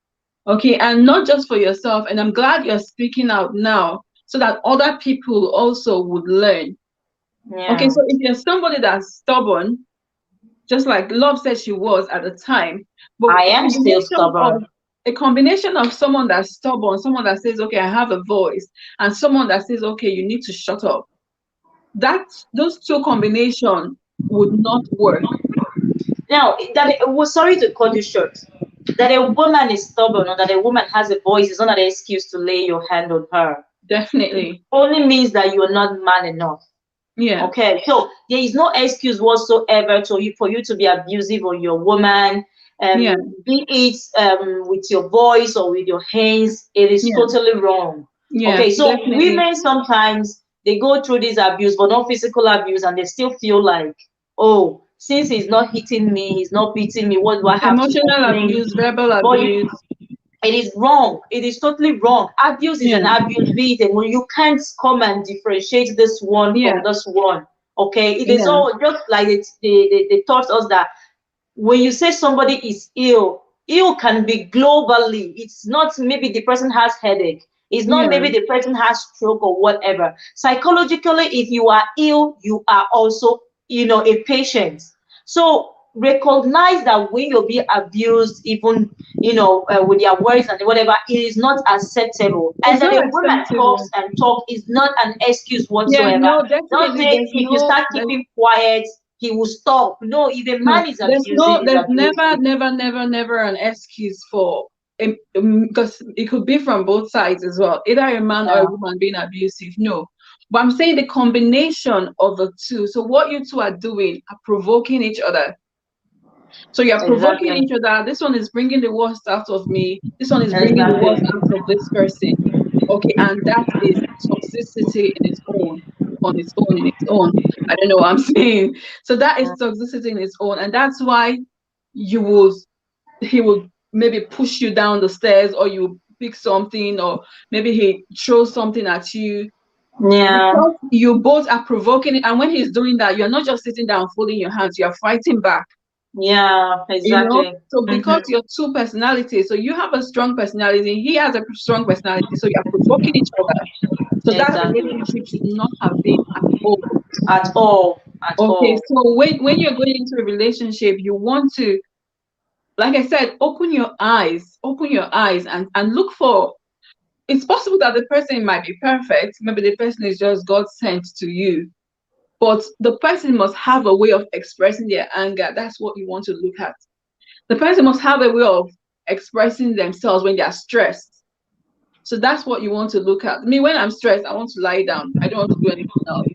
Okay, and not just for yourself. And I'm glad you're speaking out now so that other people also would learn. Okay, Yeah. so if you're somebody that's stubborn, just like Love said she was at the time. But I am still stubborn. a combination of someone that's stubborn, someone that says, okay, I have a voice, and someone that says, okay, you need to shut up. That those two combination would not work. Now, sorry to cut you short. That a woman is stubborn or that a woman has a voice is not an excuse to lay your hand on her. Definitely. Only means that you're not man enough. Yeah. Okay, so there is no excuse whatsoever for you to be abusive on your woman, Yeah. be it with your voice or with your hands. It is Yeah. totally wrong. Yeah. Okay, so Definitely. women sometimes they go through this abuse, but not physical abuse, and they still feel like, oh, since he's not hitting me, he's not beating me, what do I have to Emotional complain? abuse, verbal But abuse. it is wrong. It is totally wrong. Abuse is an Yeah. abuse, be it, and when you can't come and differentiate this one Yeah. from this one. Okay, it is Yeah. all just like they taught us that when you say somebody is ill, ill can be globally. It's not maybe the person has headache. It's not Yeah. maybe the person has stroke or whatever. Psychologically, if you are ill, you are also, a patient. So recognize that when you're being abused, even with their words and whatever, it is not acceptable. And It's that not a woman talks acceptable. and talk is not an excuse Yeah, whatsoever. no, Don't definitely say if you start there's keeping quiet, he will stop. No, if a no, man is abusive, is there's never, abusive. never, never, never an excuse for because it could be from both sides as well, either a man or a Yeah, woman being abusive. No, but I'm saying the combination of the two. So what you two are doing are provoking each other. So you're provoking exactly, each other. This one is bringing the worst out of me. This one is bringing the exactly. worst out of this person. Okay, and that is toxicity in its own, on its own, in its own. I don't know what I'm saying. So that is Mm, toxicity in its own, and that's why you will, he will maybe push you down the stairs, or you pick something, or maybe he throws something at you yeah, because you both are provoking it. And when he's doing that, you're not just sitting down folding your hands, you're fighting back. yeah, exactly. So Hmm. because you're two personalities, so you have a strong personality, he has a strong personality, so you're provoking each other. So that Exactly. relationship should not have been at all. At all, at Okay, all. so when you're going into a relationship, you want to, like I said, open your eyes and look for. It's possible that the person might be perfect. Maybe the person is just God sent to you, but the person must have a way of expressing their anger. That's what you want to look at. The person must have a way of expressing themselves when they are stressed. So that's what you want to look at. Me, when I'm stressed, I want to lie down. I don't want to do anything else.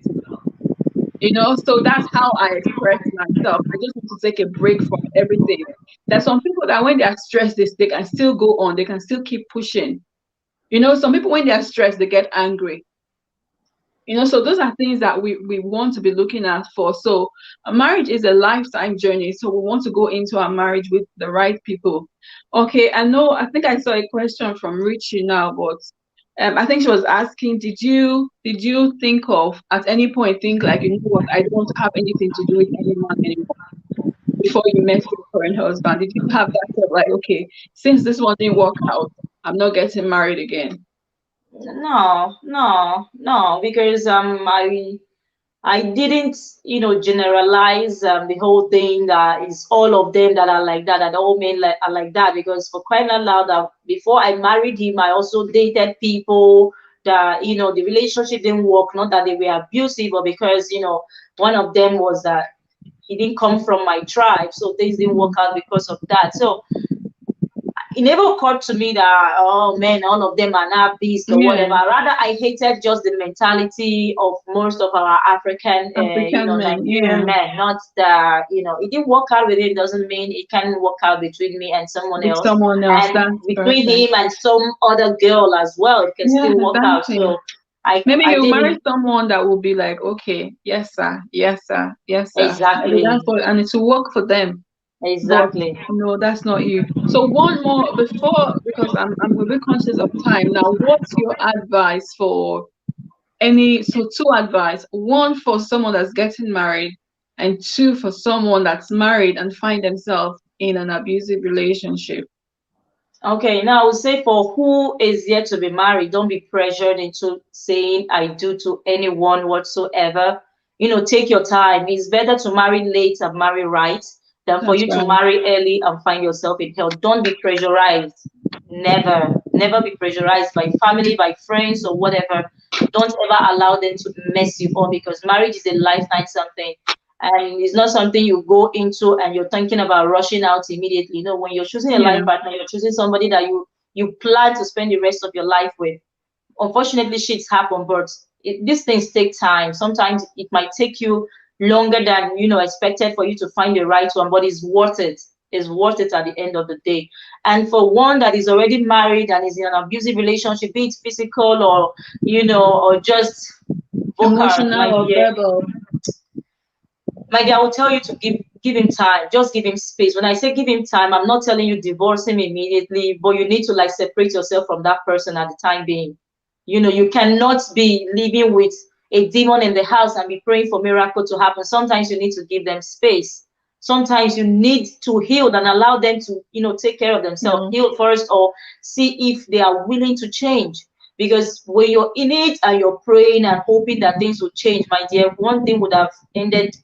So that's how I express myself. I just want to take a break from everything. There's some people that when they are stressed, they can still go on, they can still keep pushing. Some people when they are stressed, they get angry. So those are things that we want to be looking at for. So a marriage is a lifetime journey. So we want to go into our marriage with the right people. Okay, I think I saw a question from Richie now, but I think she was asking, did you think of at any point think like, what, I don't want to have anything to do with anyone anymore before you met your current husband? Did you have that thought like, okay, since this one didn't work out, I'm not getting married again? No, no, no, because I didn't, generalize the whole thing that is all of them that are like that, that all men are like that. Because for crying out loud, that before I married him, I also dated people that, the relationship didn't work. Not that they were abusive, but because, one of them was that he didn't come from my tribe, so things didn't work Mhm. out because of that. So it never occurred to me that, oh man, all of them are not beasts or Yeah, whatever. Rather, I hated just the mentality of most of our African, African men, Nigerian yeah, men. Not that, it didn't work out with him doesn't mean it can work out between me and someone with else, someone else. and That's between perfect. him and some other girl as well. It can Yes, still work out. exactly. So I Maybe I you marry didn't someone that will be like, okay, yes, sir, yes, sir, yes, sir. Maybe that's exactly. what, and it will work for them. but Exactly. no, that's not you. So one more before, because I'm a bit conscious of time now. What's your advice for any? So two advice: one for someone that's getting married, and two for someone that's married and find themselves in an abusive relationship. Okay, now I would say for who is yet to be married, don't be pressured into saying I do to anyone whatsoever. Take your time. It's better to marry late and marry right than for That's you to right. marry early and find yourself in hell. Don't be pressurized. Never, never be pressurized by family, by friends, or whatever. Don't ever allow them to mess you up, because marriage is a lifetime something. And it's not something you go into and you're thinking about rushing out immediately. When you're choosing a life Yeah, partner, you're choosing somebody that you plan to spend the rest of your life with. Unfortunately, shits happen, but these things take time. Sometimes it might take you longer than expected for you to find the right one, but it's worth it. It's worth it at the end of the day. And for one that is already married and is in an abusive relationship, be it physical or or just vocal, emotional or verbal. my dear, I will tell you to give him time. Just give him space. When I say give him time, I'm not telling you divorce him immediately, but you need to like separate yourself from that person at the time being. You cannot be living with a demon in the house and be praying for miracle to happen. Sometimes you need to give them space. Sometimes you need to heal and allow them to, take care of themselves. Yeah, Heal first, or see if they are willing to change. Because when you're in it and you're praying and hoping that things will change, my dear, one thing would have ended,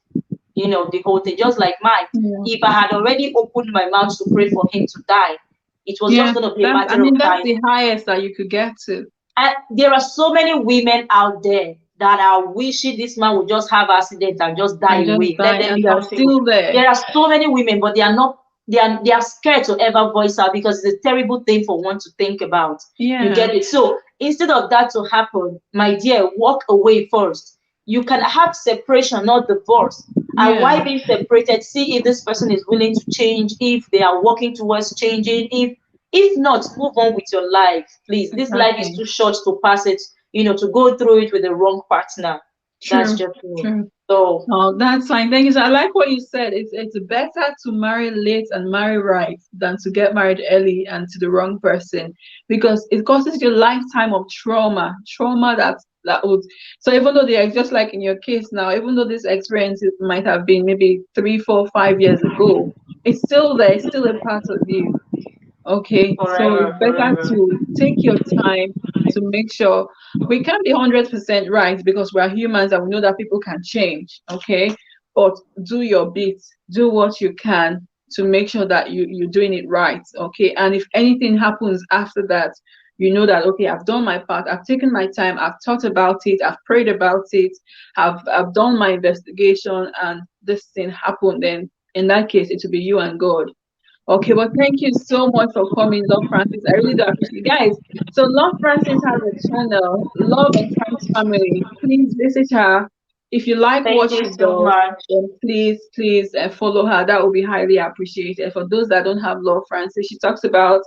the whole thing. Just like mine. yeah, If I had already opened my mouth to pray for him to die, it was yeah. just going to be a That's. I matter of mean, that's time. the highest that you could get to, And there are so many women out there that are wishing this man would just have accident and just die and just away. Let die, them and they're become single. still there. There are so many women, but they are not. They are scared to ever voice out, because it's a terrible thing for one to think about. You Yeah, get it? So instead of that to happen, my dear, walk away first. You can have separation, not divorce. And yeah, why being separated? See if this person is willing to change, if they are working towards changing, if not, move on with your life, please. This life is exactly. too short to pass it, to go through it with the wrong partner. That's True, just me. true. So, Oh, that's fine. Thank you. So I like what you said. It's better to marry late and marry right than to get married early and to the wrong person, because it causes you a lifetime of trauma. Trauma that would, so even though they are just like in your case now, even though this experience might have been maybe 3, 4, 5 years ago, it's still there, it's still a part of you. Okay, so it's forever, better forever. to take your time to make sure we can't be 100% right, because we are humans and we know that people can change. Okay, but do your bit, do what you can to make sure that you're doing it right. Okay, and if anything happens after that, you know that okay, I've done my part, I've taken my time, I've thought about it, I've prayed about it, I've done my investigation, and this thing happened. Then in that case, it will be you and God. Okay, well, thank you so much for coming, Love Francis. I really do appreciate it. Guys, so Love Francis has a channel, Love and Friends Family. Please visit her. If you like Thank what you she so does, much. then please follow her. That would be highly appreciated. For those that don't have Love Francis, she talks about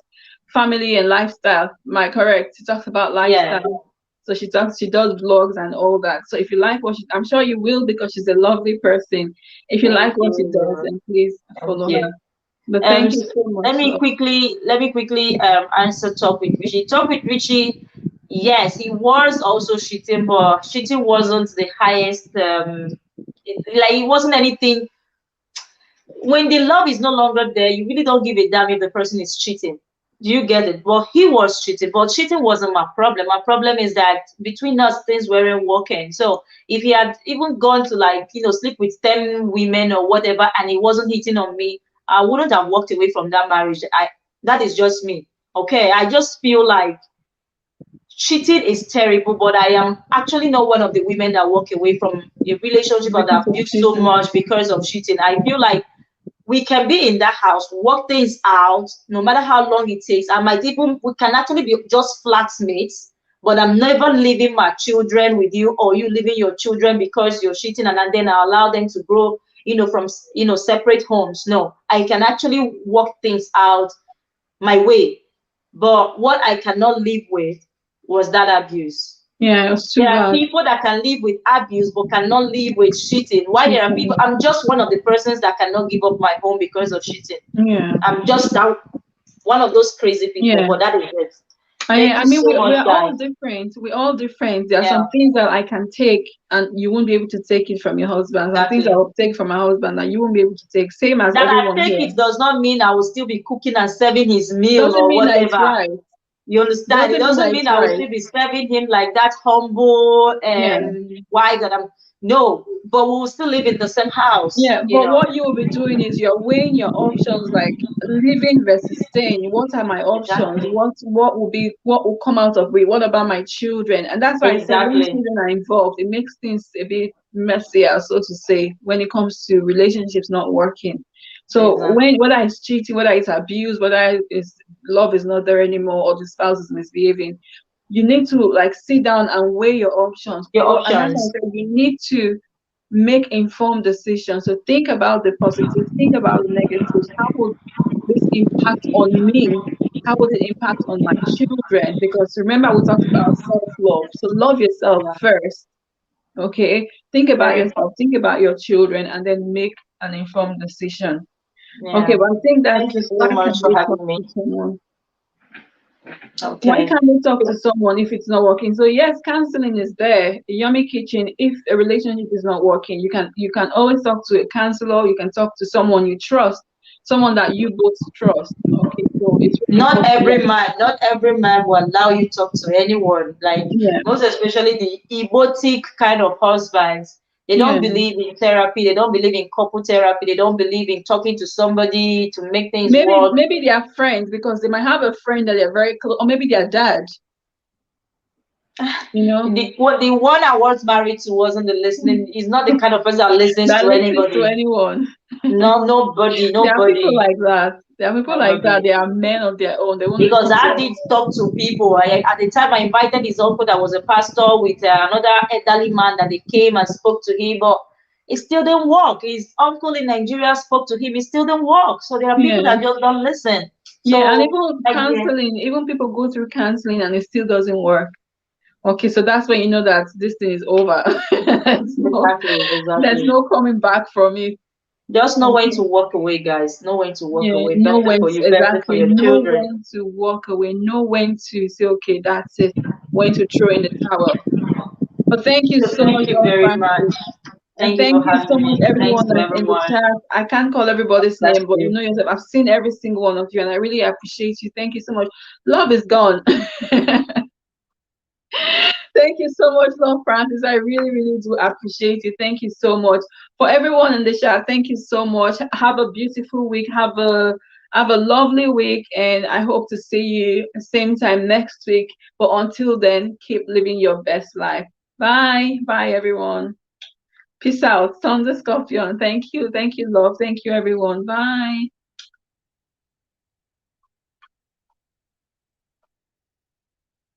family and lifestyle. Am I correct? She talks about Yeah, lifestyle. So she does vlogs and all that. So if you like what I'm sure you will, because she's a lovely person. If you thank like what she does, you. then please Thank follow her. you. But Um, thank s- you so let much, me love. quickly answer talk with Richie. Talk with Richie. Yes, he was also cheating, but cheating wasn't the highest. Like it wasn't anything. When the love is no longer there, you really don't give a damn if the person is cheating. Do you get it? Well, he was cheating, but cheating wasn't my problem. My problem is that between us, things weren't working. So if he had even gone to like, sleep with 10 women or whatever, and he wasn't hitting on me, I wouldn't have walked away from that marriage. That is just me. Okay. I just feel like cheating is terrible, but I am actually not one of the women that walk away from a relationship that Because I've of built so cheating. much because of cheating. I feel like we can be in that house, work things out, no matter how long it takes. I might even, we can actually be just flatmates, but I'm never leaving my children with you, or you leaving your children because you're cheating, and then I allow them to grow, from, separate homes. No, I can actually work things out my way. But what I cannot live with was that abuse. Yeah, it was too There are bad. people that can live with abuse but cannot live with cheating. Why there are people? Cheating. I'm just one of the persons that cannot give up my home because of cheating. Yeah. I'm one of those crazy people, Yeah. but that is it. Thank I you mean, so we much, are all guys. different. We're all different. There are Yeah, some things that I can take, and you won't be able to take it from your husband. Some things I exactly. will take from my husband, and you won't be able to take. Same as That I everyone take here. it does not mean I will still be cooking and serving his meal Doesn't or mean that it's whatever. right. You understand? It Doesn't mean that doesn't it's mean I will right. still be serving him like that humble Yeah. wife that I'm. No, but we will still live in the same house. Yeah, but what you will be doing is you're weighing your options, like living versus staying. What are my options? Exactly. What will come out of it? What about my children? And that's why I said when Exactly. children are involved, it makes things a bit messier, so to say, when it comes to relationships not working. So Exactly. whether it's cheating, whether it's abuse, whether it's love is not there anymore, or the spouse is misbehaving, you need to like sit down and weigh your options. Your But and that's why I options. said you need to make informed decisions. So think about the positives, think about the negatives. How would this impact on me? How would it impact on my children? Because remember, we talked about self love. So love yourself Yeah. first. Okay. Think about Very yourself, think about your children, and then make an informed decision. Okay. Yeah. But I think Thank you that's so why much can't for we talk having me. to someone? Why Okay. can't we talk to someone if it's not working? So yes, counseling is there. Yummy Kitchen. If a relationship is not working, you can always talk to a counselor. You can talk to someone you trust, someone that you both trust. Okay, so it's really Not important. every man, not every man will allow you to talk to anyone. Like Yeah, most especially the erotic kind of husbands. They yeah. don't believe in therapy. They don't believe in couple therapy. They don't believe in talking to somebody to make things Maybe work. maybe they are friends because they might have a friend that they're very close, or maybe their dad. You know, The one I was married to wasn't the listening. He's not the kind of person that listens that to listens to anybody. anyone. No, nobody, There are people nobody, like that. There are people like that. nobody. They are men of their own. They won't Because listen to I did anyone. talk to people. At the time, I invited his uncle that was a pastor with another elderly man that they came and spoke to him, but it still didn't work. His uncle in Nigeria spoke to him, it still didn't work. So there are people Yeah. that just don't listen. Yeah, and So even again, counseling, even people go through counseling and it still doesn't work. Okay, so that's when you know that this thing is over. exactly, There's exactly. no coming back from it. Just know when Okay. to walk away, guys. Know when to walk Yeah, away. know Better when for to, you, better for exactly, your know children. when to walk away, know when to say, okay, that's it, when to throw in the towel. But thank you So so much, thank you Lord very much. Francis. And Thank you thank for you so having much, me. Thanks everyone to that's in the everyone. chat. I can't call God everybody's bless name, but you you. know yourself. I've seen every single one of you, and I really appreciate you. Thank you so much. Love is gone. Thank you so much, Lord Francis. I really, really do appreciate you. Thank you so much. For everyone in the chat, thank you so much. Have a beautiful week. Have a lovely week, and I hope to see you same time next week. But until then, keep living your best life. Bye. Bye, everyone. Peace out. Sons of Scorpion. Thank you. Thank you, love. Thank you, everyone. Bye.